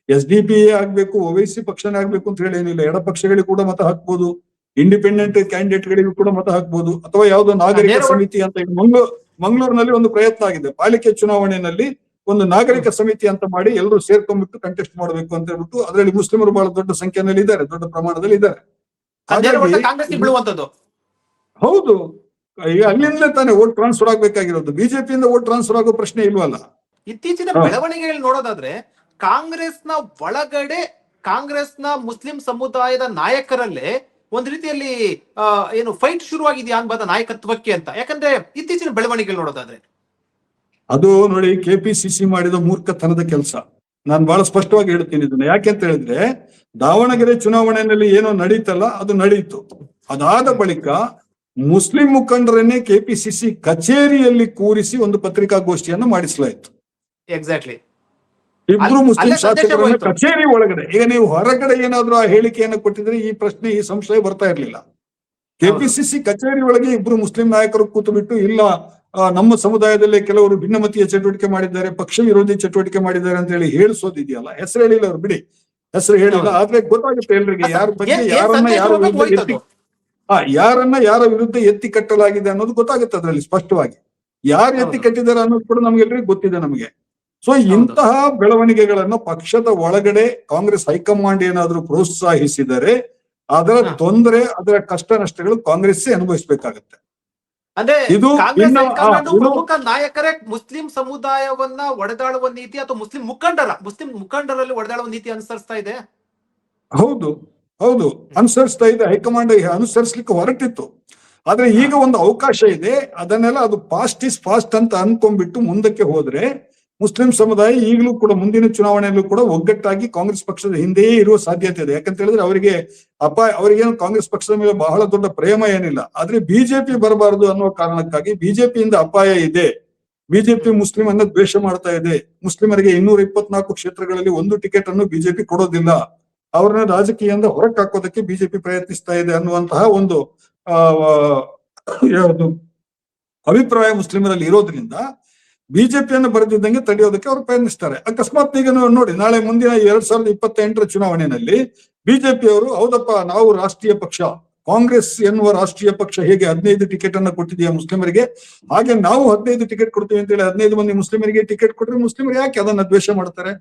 SDP ಆಗ್ಬೇಕು, ಓವೈಸಿ ಪಕ್ಷನೇ ಆಗ್ಬೇಕು ಅಂತ ಹೇಳಿ ಏನಿಲ್ಲ. ಎಡ ಪಕ್ಷಗಳಿಗೆ ಕೂಡ ಮತ ಹಾಕ್ಬೋದು, ಇಂಡಿಪೆಂಡೆಂಟ್ ಕ್ಯಾಂಡಿಡೇಟ್ ಗಳಿಗೂ ಕೂಡ ಮತ ಹಾಕ್ಬೋದು, ಅಥವಾ ಯಾವುದೋ ನಾಗರಿಕ ಸಮಿತಿ ಅಂತ. ಮಂಗಳೂರಿನಲ್ಲಿ ಒಂದು ಪ್ರಯತ್ನ ಆಗಿದೆ, ಪಾಲಿಕೆ ಚುನಾವಣೆಯಲ್ಲಿ ಒಂದು ನಾಗರಿಕ ಸಮಿತಿ ಅಂತ ಮಾಡಿ ಎಲ್ಲರೂ ಸೇರ್ಕೊಂಡ್ಬಿಟ್ಟು ಕಂಟೆಸ್ಟ್ ಮಾಡಬೇಕು ಅಂತ ಹೇಳ್ಬಿಟ್ಟು. ಅದರಲ್ಲಿ ಮುಸ್ಲಿಮರು ಬಹಳ ದೊಡ್ಡ ಸಂಖ್ಯೆಯಲ್ಲಿ ಇದ್ದಾರೆ, ದೊಡ್ಡ ಪ್ರಮಾಣದಲ್ಲಿ ಇದ್ದಾರೆ. ಹೌದು, ಈಗ ಅಲ್ಲಿಂದಲೇ ತಾನೇ ವೋಟ್ ಟ್ರಾನ್ಸ್ಫರ್ ಆಗ್ಬೇಕಾಗಿರೋದು. ಬಿಜೆಪಿಯಿಂದ ವೋಟ್ ಟ್ರಾನ್ಸ್ಫರ್ ಆಗೋ ಪ್ರಶ್ನೆ ಇಲ್ವಲ್ಲ. ಇತ್ತೀಚಿನ ಬೆಳವಣಿಗೆಗಳು ನೋಡೋದಾದ್ರೆ ಕಾಂಗ್ರೆಸ್ನ ಒಳಗಡೆ ಕಾಂಗ್ರೆಸ್ನ ಮುಸ್ಲಿಂ ಸಮುದಾಯದ ನಾಯಕರಲ್ಲೇ ಒಂದ್ ರೀತಿಯಲ್ಲಿ ಏನು ಫೈಟ್ ಶುರುವಾಗಿದೆಯಾ ಅನ್ಬಾದ ನಾಯಕತ್ವಕ್ಕೆ ಅಂತ. ಯಾಕಂದ್ರೆ ಇತ್ತೀಚಿನ ಬೆಳವಣಿಗೆಗಳು ನೋಡೋದಾದ್ರೆ ಅದು ನೋಡಿ, KPCC ಮಾಡಿದ ಮೂರ್ಖತನದ ಕೆಲಸ. ನಾನು ಬಹಳ ಸ್ಪಷ್ಟವಾಗಿ ಹೇಳ್ತೀನಿ ಇದನ್ನ. ಯಾಕೆಂತ ಹೇಳಿದ್ರೆ ದಾವಣಗೆರೆ ಚುನಾವಣೆಯಲ್ಲಿ ಏನೋ ನಡೀತಲ್ಲ, ಅದು ನಡೀತು. ಅದಾದ ಬಳಿಕ ಮುಸ್ಲಿಂ ಮುಖಂಡರನ್ನೇ KPCC ಕಚೇರಿಯಲ್ಲಿ ಕೂರಿಸಿ ಒಂದು ಪತ್ರಿಕಾಗೋಷ್ಠಿಯನ್ನು ಮಾಡಿಸಲಾಯಿತು. ಎಕ್ಸಾಕ್ಟ್ಲಿ, ಇಬ್ರು ಮುಸ್ಲಿಂ ಶಾಸಕರನ್ನ ಕಚೇರಿ ಒಳಗಡೆ. ಈಗ ನೀವು ಹೊರಗಡೆ ಏನಾದ್ರೂ ಆ ಹೇಳಿಕೆಯನ್ನು ಕೊಟ್ಟಿದ್ರೆ ಈ ಪ್ರಶ್ನೆ, ಈ ಸಂಶಯ ಬರ್ತಾ ಇರ್ಲಿಲ್ಲ. KPCC ಕಚೇರಿ ಒಳಗೆ ಇಬ್ರು ಮುಸ್ಲಿಂ ನಾಯಕರು ಕೂತು ಬಿಟ್ಟು, ಇಲ್ಲ ನಮ್ಮ ಸಮುದಾಯದಲ್ಲೇ ಕೆಲವರು ಭಿನ್ನಮತೀಯ ಚಟುವಟಿಕೆ ಮಾಡಿದ್ದಾರೆ, ಪಕ್ಷ ವಿರೋಧಿ ಚಟುವಟಿಕೆ ಮಾಡಿದ್ದಾರೆ ಅಂತ ಹೇಳಿ ಹೇಳಿಸೋದಿದೆಯಲ್ಲ. ಹೆಸರು ಹೇಳಿಲ್ಲ ಅವ್ರು, ಬಿಡಿ, ಹೆಸರು ಹೇಳಿಲ್ಲ. ಆದ್ರೆ ಗೊತ್ತಾಗುತ್ತೆ ಎಲ್ರಿಗೆ ಯಾರ ಬಗ್ಗೆ ಯಾರ ವಿರುದ್ಧ ಎತ್ತಿ ಕಟ್ಟಲಾಗಿದೆ ಅನ್ನೋದು ಗೊತ್ತಾಗುತ್ತೆ ಅದರಲ್ಲಿ ಸ್ಪಷ್ಟವಾಗಿ. ಯಾರು ಎತ್ತಿ ಕಟ್ಟಿದ್ದಾರೆ ಅನ್ನೋದು ಕೂಡ ನಮ್ಗೆಲ್ರಿಗೂ ಗೊತ್ತಿದೆ ನಮಗೆ. ಸೊ ಇಂತಹ ಬೆಳವಣಿಗೆಗಳನ್ನು ಪಕ್ಷದ ಒಳಗಡೆ ಕಾಂಗ್ರೆಸ್ ಹೈಕಮಾಂಡ್ ಏನಾದ್ರೂ ಪ್ರೋತ್ಸಾಹಿಸಿದರೆ ಅದರ ತೊಂದರೆ, ಅದರ ಕಷ್ಟ ನಷ್ಟಗಳು ಕಾಂಗ್ರೆಸ್ಸೇ ಅನುಭವಿಸಬೇಕಾಗತ್ತೆ. ಅಂದ್ರೆ ಪ್ರಮುಖ ನಾಯಕರೇ ಮುಸ್ಲಿಂ ಸಮುದಾಯವನ್ನ ಒಡೆದಾಳುವ ನೀತಿ ಅಥವಾ ಮುಸ್ಲಿಂ ಮುಖಂಡರಲ್ಲಿ ಒಡೆದಾಳುವ ನೀತಿ ಅನುಸರಿಸ್ತಾ ಇದೆ. ಹೌದು, ಅನುಸರಿಸ್ತಾ ಇದೆ. ಹೈಕಮಾಂಡ್ ಅನುಸರಿಸಲಿಕ್ಕೆ ಹೊರಟಿತ್ತು. ಆದ್ರೆ ಈಗ ಒಂದು ಅವಕಾಶ ಇದೆ. ಅದನ್ನೆಲ್ಲ ಅದು ಪಾಸ್ಟ್ ಇಸ್ ಫಾಸ್ಟ್ ಅಂತ ಅನ್ಕೊಂಡ್ಬಿಟ್ಟು ಮುಂದಕ್ಕೆ ಹೋದ್ರೆ ಮುಸ್ಲಿಂ ಸಮುದಾಯ ಈಗಲೂ ಕೂಡ ಮುಂದಿನ ಚುನಾವಣೆಯಲ್ಲೂ ಕೂಡ ಒಗ್ಗಟ್ಟಾಗಿ ಕಾಂಗ್ರೆಸ್ ಪಕ್ಷದ ಹಿಂದೆಯೇ ಇರುವ ಸಾಧ್ಯತೆ ಇದೆ. ಯಾಕಂತ ಹೇಳಿದ್ರೆ ಅವರಿಗೆ ಅವರಿಗೇನು ಕಾಂಗ್ರೆಸ್ ಪಕ್ಷದ ಮೇಲೆ ಬಹಳ ದೊಡ್ಡ ಪ್ರೇಮ ಏನಿಲ್ಲ, ಆದ್ರೆ ಬಿಜೆಪಿ ಬರಬಾರದು ಅನ್ನುವ ಕಾರಣಕ್ಕಾಗಿ ಬಿಜೆಪಿಯಿಂದ ಅಪಾಯ ಇದೆ, ಬಿಜೆಪಿ ಮುಸ್ಲಿಂ ಅನ್ನ ದ್ವೇಷ ಮಾಡ್ತಾ ಇದೆ, ಮುಸ್ಲಿಮರಿಗೆ 224 ಕ್ಷೇತ್ರಗಳಲ್ಲಿ ಒಂದು ಟಿಕೆಟ್ ಅನ್ನು ಬಿಜೆಪಿ ಕೊಡೋದಿಲ್ಲ, ಅವರನ್ನ ರಾಜಕೀಯದಿಂದ ಹೊರಕ್ಕೆ ಹಾಕೋದಕ್ಕೆ ಬಿಜೆಪಿ ಪ್ರಯತ್ನಿಸ್ತಾ ಇದೆ ಅನ್ನುವಂತಹ ಒಂದು ಯಾವುದು ಅಭಿಪ್ರಾಯ ಮುಸ್ಲಿಮರಲ್ಲಿ ಇರೋದ್ರಿಂದ ಬಿಜೆಪಿಯನ್ನು ಬರೆದಿದ್ದಂಗೆ ತಡೆಯೋದಕ್ಕೆ ಅವರು ಪ್ರಯತ್ನಿಸ್ತಾರೆ. ಅಕಸ್ಮಾತ್ ಈಗ ನೋಡಿ, ನಾಳೆ ಮುಂದಿನ 2028ರ ಚುನಾವಣೆಯಲ್ಲಿ ಬಿಜೆಪಿಯವರು ಹೌದಪ್ಪ ನಾವು ರಾಷ್ಟ್ರೀಯ ಪಕ್ಷ, ಕಾಂಗ್ರೆಸ್ ಎನ್ನುವ ರಾಷ್ಟ್ರೀಯ ಪಕ್ಷ ಹೇಗೆ 15 ಟಿಕೆಟ್ ಅನ್ನ ಕೊಟ್ಟಿದೆಯಾ ಮುಸ್ಲಿಮರಿಗೆ, ಹಾಗೆ ನಾವು 15 ಟಿಕೆಟ್ ಕೊಡ್ತೀವಿ ಅಂತ ಹೇಳಿ 15 ಮಂದಿ ಮುಸ್ಲಿಮರಿಗೆ ಟಿಕೆಟ್ ಕೊಟ್ರೆ ಮುಸ್ಲಿಮರು ಯಾಕೆ ಅದನ್ನ ದ್ವೇಷ ಮಾಡ್ತಾರೆ?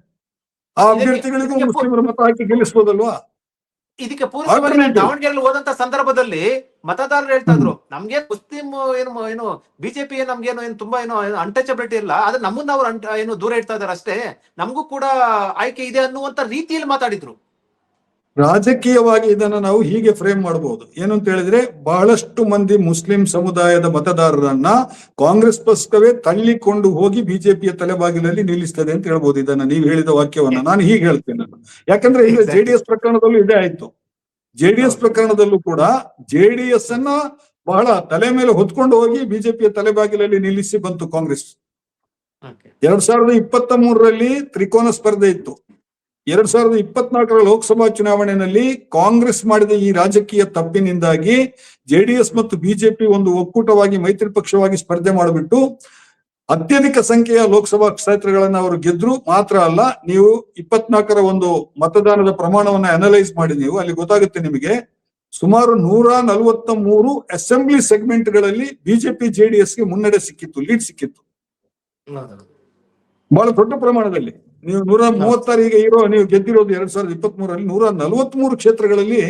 ಆ ಅಭ್ಯರ್ಥಿಗಳಿಗೂ ಮುಸ್ಲಿಮರ ಮತ ಹಾಕಿ ಗೆಲ್ಲಿಸಬಹುದಲ್ವಾ? ಇದಕ್ಕೆ ಪೂರ್ವವಾಗಿ ದಾವಣಗೆರೆಯಲ್ಲಿ ಹೋದಂತ ಸಂದರ್ಭದಲ್ಲಿ ಮತದಾರರು ಹೇಳ್ತಾ ಇದ್ರು, ನಮ್ಗೆ ಮುಸ್ಲಿಂ ಏನು ಬಿಜೆಪಿ ನಮ್ಗೇನು ಏನು ತುಂಬಾ ಏನು ಅನ್ಟಚಬಿಲಿಟಿ ಇಲ್ಲ, ಆದ್ರೆ ನಮ್ಮನ್ನ ಅವ್ರು ಏನು ದೂರ ಇಡ್ತಾ ಇದಾರೆ ಅಷ್ಟೇ, ನಮಗೂ ಕೂಡ ಆಯ್ಕೆ ಇದೆ ಅನ್ನುವಂತ ರೀತಿಯಲ್ಲಿ ಮಾತಾಡಿದ್ರು. ರಾಜಕೀಯವಾಗಿ ಇದನ್ನ ನಾವು ಹೀಗೆ ಫ್ರೇಮ್ ಮಾಡಬಹುದು. ಏನು ಅಂತ ಹೇಳಿದ್ರೆ, ಬಹಳಷ್ಟು ಮಂದಿ ಮುಸ್ಲಿಂ ಸಮುದಾಯದ ಮತದಾರರನ್ನ ಕಾಂಗ್ರೆಸ್ ಪಕ್ಷವೇ ತಳ್ಳಿಕೊಂಡು ಹೋಗಿ ಬಿಜೆಪಿಯ ತಲೆಬಾಗಿಲಲ್ಲಿ ನಿಲ್ಲಿಸ್ತದೆ ಅಂತ ಹೇಳ್ಬೋದು. ಇದನ್ನ ನೀವು ಹೇಳಿದ ವಾಕ್ಯವನ್ನ ನಾನು ಹೀಗೆ ಹೇಳ್ತೇನೆ. ಯಾಕಂದ್ರೆ ಈಗ ಜೆಡಿಎಸ್ ಪ್ರಕರಣದಲ್ಲೂ ಇದೇ ಆಯ್ತು. ಜೆಡಿಎಸ್ ಪ್ರಕರಣದಲ್ಲೂ ಕೂಡ ಜೆಡಿಎಸ್ ಅನ್ನ ಬಹಳ ತಲೆ ಮೇಲೆ ಹೊತ್ಕೊಂಡು ಹೋಗಿ ಬಿಜೆಪಿಯ ತಲೆಬಾಗಿಲಲ್ಲಿ ನಿಲ್ಲಿಸಿ ಬಂತು ಕಾಂಗ್ರೆಸ್. 2023ರಲ್ಲಿ ತ್ರಿಕೋನ ಸ್ಪರ್ಧೆ ಇತ್ತು. 2024ರ ಲೋಕಸಭಾ ಚುನಾವಣೆಯಲ್ಲಿ ಕಾಂಗ್ರೆಸ್ ಮಾಡಿದ ಈ ರಾಜಕೀಯ ತಪ್ಪಿನಿಂದಾಗಿ ಜೆಡಿಎಸ್ ಮತ್ತು ಬಿಜೆಪಿ ಒಂದು ಒಕ್ಕೂಟವಾಗಿ ಮೈತ್ರಿ ಪಕ್ಷವಾಗಿ ಸ್ಪರ್ಧೆ ಮಾಡಿಬಿಟ್ಟು ಅತ್ಯಧಿಕ ಸಂಖ್ಯೆಯ ಲೋಕಸಭಾ ಕ್ಷೇತ್ರಗಳನ್ನ ಅವರು ಗೆದ್ರು. ಮಾತ್ರ ಅಲ್ಲ, ನೀವು 24ರ ಒಂದು ಮತದಾನದ ಪ್ರಮಾಣವನ್ನ ಅನಲೈಸ್ ಮಾಡಿ ನೀವು ಅಲ್ಲಿ ಗೊತ್ತಾಗುತ್ತೆ ನಿಮಗೆ, ಸುಮಾರು 143 ಅಸೆಂಬ್ಲಿ ಸೆಗ್ಮೆಂಟ್ಗಳಲ್ಲಿ ಬಿಜೆಪಿ ಜೆಡಿಎಸ್ಗೆ ಮುನ್ನಡೆ ಸಿಕ್ಕಿತ್ತು, ಲೀಡ್ ಸಿಕ್ಕಿತ್ತು ಬಹಳ ದೊಡ್ಡ ಪ್ರಮಾಣದಲ್ಲಿ. ನೀವು 136 ಈಗ ನೀವು ಗೆದ್ದಿರೋದು 2023ರಲ್ಲಿ 143 ಕ್ಷೇತ್ರಗಳಲ್ಲಿ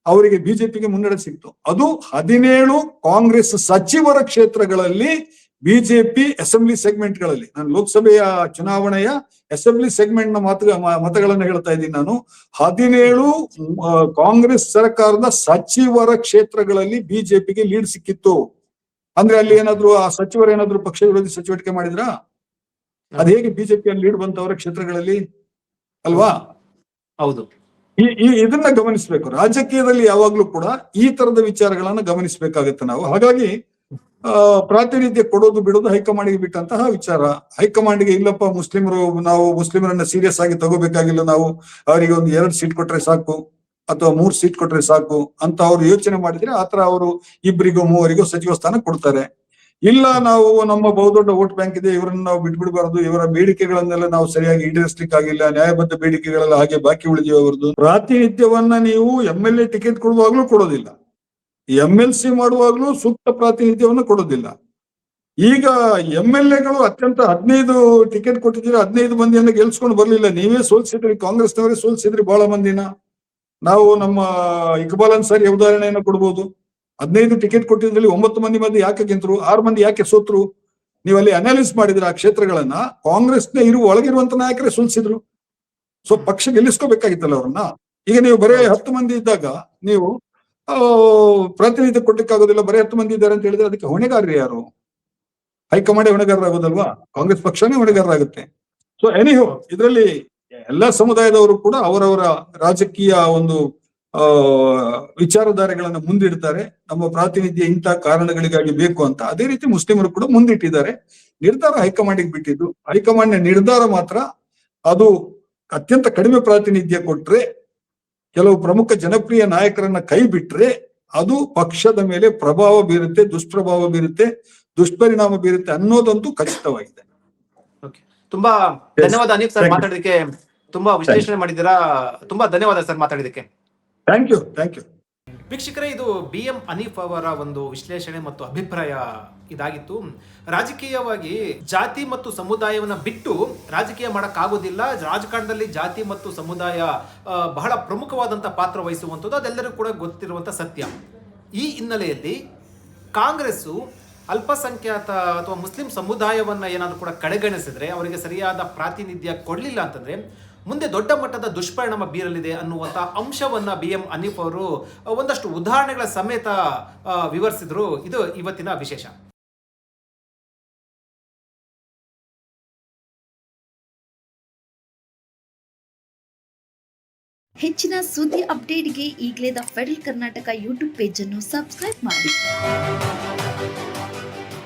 ಅವರಿಗೆ ಬಿಜೆಪಿಗೆ ಮುನ್ನಡೆ ಸಿಕ್ತು. ಅದು 17 ಕಾಂಗ್ರೆಸ್ ಸಚಿವರ ಕ್ಷೇತ್ರಗಳಲ್ಲಿ ಬಿಜೆಪಿ ಅಸೆಂಬ್ಲಿ ಸೆಗ್ಮೆಂಟ್ಗಳಲ್ಲಿ, ನಾನು ಲೋಕಸಭೆಯ ಚುನಾವಣೆಯ ಅಸೆಂಬ್ಲಿ ಸೆಗ್ಮೆಂಟ್ ನ ಮತಗಳನ್ನ ಹೇಳ್ತಾ ಇದ್ದೀನಿ ನಾನು. 17 ಕಾಂಗ್ರೆಸ್ ಸರ್ಕಾರದ ಸಚಿವರ ಕ್ಷೇತ್ರಗಳಲ್ಲಿ ಬಿಜೆಪಿಗೆ ಲೀಡ್ ಸಿಕ್ಕಿತ್ತು. ಅಂದ್ರೆ ಅಲ್ಲಿ ಏನಾದ್ರು ಆ ಸಚಿವರು ಏನಾದ್ರು ಪಕ್ಷ ವಿರೋಧಿ ಚಟುವಟಿಕೆ ಮಾಡಿದ್ರಾ? ಅದ್ ಹೇಗೆ ಬಿಜೆಪಿಯಲ್ಲಿ ಲೀಡ್ ಬಂತವರ ಕ್ಷೇತ್ರಗಳಲ್ಲಿ ಅಲ್ವಾ? ಹೌದು. ಇದನ್ನ ಗಮನಿಸ್ಬೇಕು. ರಾಜಕೀಯದಲ್ಲಿ ಯಾವಾಗ್ಲೂ ಕೂಡ ಈ ತರದ ವಿಚಾರಗಳನ್ನ ಗಮನಿಸ್ಬೇಕಾಗತ್ತೆ ನಾವು. ಹಾಗಾಗಿ ಪ್ರಾತಿನಿಧ್ಯ ಕೊಡೋದು ಬಿಡೋದು ಹೈಕಮಾಂಡ್ಗೆ ಬಿಟ್ಟಂತಹ ವಿಚಾರ. ಹೈಕಮಾಂಡ್ಗೆ ಇಲ್ಲಪ್ಪ ನಾವು ಮುಸ್ಲಿಮರನ್ನ ಸೀರಿಯಸ್ ಆಗಿ ತಗೋಬೇಕಾಗಿಲ್ಲ, ನಾವು ಅವರಿಗೆ ಒಂದು 2 ಸೀಟ್ ಕೊಟ್ರೆ ಸಾಕು ಅಥವಾ 3 ಸೀಟ್ ಕೊಟ್ರೆ ಸಾಕು ಅಂತ ಅವ್ರು ಯೋಚನೆ ಮಾಡಿದ್ರೆ ಆತರ ಅವರು 2-3 ಸಚಿವ ಸ್ಥಾನ ಕೊಡ್ತಾರೆ. ಇಲ್ಲ, ನಾವು ನಮ್ಮ ಬಹುದೊಡ್ಡ ವೋಟ್ ಬ್ಯಾಂಕ್ ಇದೆ, ಇವರನ್ನ ನಾವು ಬಿಟ್ಬಿಡ್ಬಾರ್ದು, ಇವರ ಬೇಡಿಕೆಗಳನ್ನೆಲ್ಲ ನಾವು ಸರಿಯಾಗಿ ಈಡೇರಿಸಲಿಕ್ಕೆ ಆಗಿಲ್ಲ, ನ್ಯಾಯಬದ್ಧ ಬೇಡಿಕೆಗಳೆಲ್ಲ ಹಾಗೆ ಬಾಕಿ ಉಳಿದಿವೆ ಅವರದ್ದು. ಪ್ರಾತಿನಿಧ್ಯವನ್ನ ನೀವು MLA ಟಿಕೆಟ್ ಕೊಡುವಾಗ್ಲೂ ಕೊಡೋದಿಲ್ಲ, MLC ಮಾಡುವಾಗ್ಲೂ ಸೂಕ್ತ ಪ್ರಾತಿನಿಧ್ಯವನ್ನು ಕೊಡೋದಿಲ್ಲ. ಈಗ MLAಗಳು ಅತ್ಯಂತ 15 ಟಿಕೆಟ್ ಕೊಟ್ಟಿದ್ದೀರಾ, 15 ಮಂದಿಯನ್ನ ಗೆಲ್ಸ್ಕೊಂಡು ಬರ್ಲಿಲ್ಲ, ನೀವೇ ಸೋಲ್ಸಿದ್ರಿ, ಕಾಂಗ್ರೆಸ್ನವರೇ ಸೋಲ್ಸಿದ್ರಿ ಬಹಳ ಮಂದಿನ. ನಾವು ನಮ್ಮ ಇಕ್ಬಾಲ್ ಅನ್ಸಾರಿ ಉದಾಹರಣೆಯನ್ನು ಕೊಡ್ಬೋದು. 15 ಟಿಕೆಟ್ ಕೊಟ್ಟಿದ್ರಲ್ಲಿ 9 ಮಂದಿ ಯಾಕೆ ಗೆಂತರು, 6 ಮಂದಿ ಯಾಕೆ ಸೋತ್ರು? ನೀವು ಅಲ್ಲಿ ಅನಾಲಿಸ್ ಮಾಡಿದ್ರೆ ಆ ಕ್ಷೇತ್ರಗಳನ್ನ ಕಾಂಗ್ರೆಸ್ನ ಒಳಗಿರುವಂತ ನಾಯಕರೇ ಸೋಲ್ಸಿದ್ರು. ಸೊ ಪಕ್ಷ ಗೆಲ್ಲಿಸ್ಕೋಬೇಕಾಗಿತ್ತಲ್ಲ ಅವ್ರನ್ನ. ಈಗ ನೀವು ಬರೇ 10 ಮಂದಿ ಇದ್ದಾಗ ನೀವು ಪ್ರಾತಿನಿಧ್ಯ ಕೊಡ್ಲಿಕ್ಕಾಗೋದಿಲ್ಲ, ಬರೀ 10 ಮಂದಿ ಇದ್ದಾರೆ ಅಂತ ಹೇಳಿದ್ರೆ ಅದಕ್ಕೆ ಹೊಣೆಗಾರರು ಯಾರು? ಹೈಕಮಾಂಡ್ ಹೊಣೆಗಾರರಾಗೋದಲ್ವಾ? ಕಾಂಗ್ರೆಸ್ ಪಕ್ಷನೇ ಹೊಣೆಗಾರರಾಗುತ್ತೆ. ಸೊ ಎನಿಹೋ, ಇದರಲ್ಲಿ ಎಲ್ಲಾ ಸಮುದಾಯದವರು ಕೂಡ ಅವರವರ ರಾಜಕೀಯ ಒಂದು ವಿಚಾರಧಾರೆಗಳನ್ನ ಮುಂದಿಡ್ತಾರೆ. ನಮ್ಮ ಪ್ರಾತಿನಿಧ್ಯ ಇಂಥ ಕಾರಣಗಳಿಗಾಗಿ ಬೇಕು ಅಂತ. ಅದೇ ರೀತಿ ಮುಸ್ಲಿಮರು ಕೂಡ ಮುಂದಿಟ್ಟಿದ್ದಾರೆ. ನಿರ್ಧಾರ ಹೈಕಮಾಂಡ್ಗೆ ಬಿಟ್ಟಿದ್ದು. ಹೈಕಮಾಂಡ್ ನಿರ್ಧಾರ ಮಾತ್ರ ಅದು ಅತ್ಯಂತ ಕಡಿಮೆ ಪ್ರಾತಿನಿಧ್ಯ ಕೊಟ್ರೆ, ಕೆಲವು ಪ್ರಮುಖ ಜನಪ್ರಿಯ ನಾಯಕರನ್ನ ಕೈ ಬಿಟ್ರೆ ಅದು ಪಕ್ಷದ ಮೇಲೆ ಪ್ರಭಾವ ಬೀರುತ್ತೆ, ದುಷ್ಪ್ರಭಾವ ಬೀರುತ್ತೆ, ದುಷ್ಪರಿಣಾಮ ಬೀರುತ್ತೆ ಅನ್ನೋದಂತೂ ಖಚಿತವಾಗಿದೆ. ತುಂಬಾ ಧನ್ಯವಾದ ಅನೀಫ್ ಸರ್, ಮಾತಾಡೋದಕ್ಕೆ ತುಂಬಾ ವಿಶ್ಲೇಷಣೆ ಮಾಡಿದ್ದೀರಾ. ತುಂಬಾ ಧನ್ಯವಾದ ಸರ್ ಮಾತಾಡಿದಕ್ಕೆ. Thank you. ವೀಕ್ಷಕರೇ, ಇದು BM ಹನೀಫ್ ಅವರ ಒಂದು ವಿಶ್ಲೇಷಣೆ ಮತ್ತು ಅಭಿಪ್ರಾಯ ಇದಾಗಿತ್ತು. ರಾಜಕೀಯವಾಗಿ ಜಾತಿ ಮತ್ತು ಸಮುದಾಯವನ್ನ ಬಿಟ್ಟು ರಾಜಕೀಯ ಮಾಡಕ್ಕಾಗೋದಿಲ್ಲ. ರಾಜಕಾರಣದಲ್ಲಿ ಜಾತಿ ಮತ್ತು ಸಮುದಾಯ ಬಹಳ ಪ್ರಮುಖವಾದಂತಹ ಪಾತ್ರ ವಹಿಸುವಂಥದ್ದು ಅದೆಲ್ಲರಿಗೂ ಕೂಡ ಗೊತ್ತಿರುವಂತ ಸತ್ಯ. ಈ ಹಿನ್ನೆಲೆಯಲ್ಲಿ ಕಾಂಗ್ರೆಸ್ಸು ಅಲ್ಪಸಂಖ್ಯಾತ ಅಥವಾ ಮುಸ್ಲಿಂ ಸಮುದಾಯವನ್ನ ಏನಾದರೂ ಕೂಡ ಕಡೆಗಣಿಸಿದ್ರೆ, ಅವರಿಗೆ ಸರಿಯಾದ ಪ್ರಾತಿನಿಧ್ಯ ಕೊಡಲಿಲ್ಲ ಅಂತಂದ್ರೆ ಮುಂದೆ ದೊಡ್ಡ ಮಟ್ಟದ ದುಷ್ಪರಿಣಾಮ ಬೀರಲಿದೆ ಅನ್ನುವಂಥ ಅಂಶವನ್ನ BM ಹನೀಫ್ ಅವರು ಒಂದಷ್ಟು ಉದಾಹರಣೆಗಳ ಸಮೇತ ವಿವರಿಸಿದ್ರು. ಇದು ಇವತ್ತಿನ ವಿಶೇಷ. ಹೆಚ್ಚಿನ ಸುದ್ದಿ ಅಪ್ಡೇಟ್ಗೆ ಈಗಲೇ the federal Karnataka YouTube page ಅನ್ನು ಸಬ್ಸ್ಕ್ರೈಬ್ ಮಾಡಿ.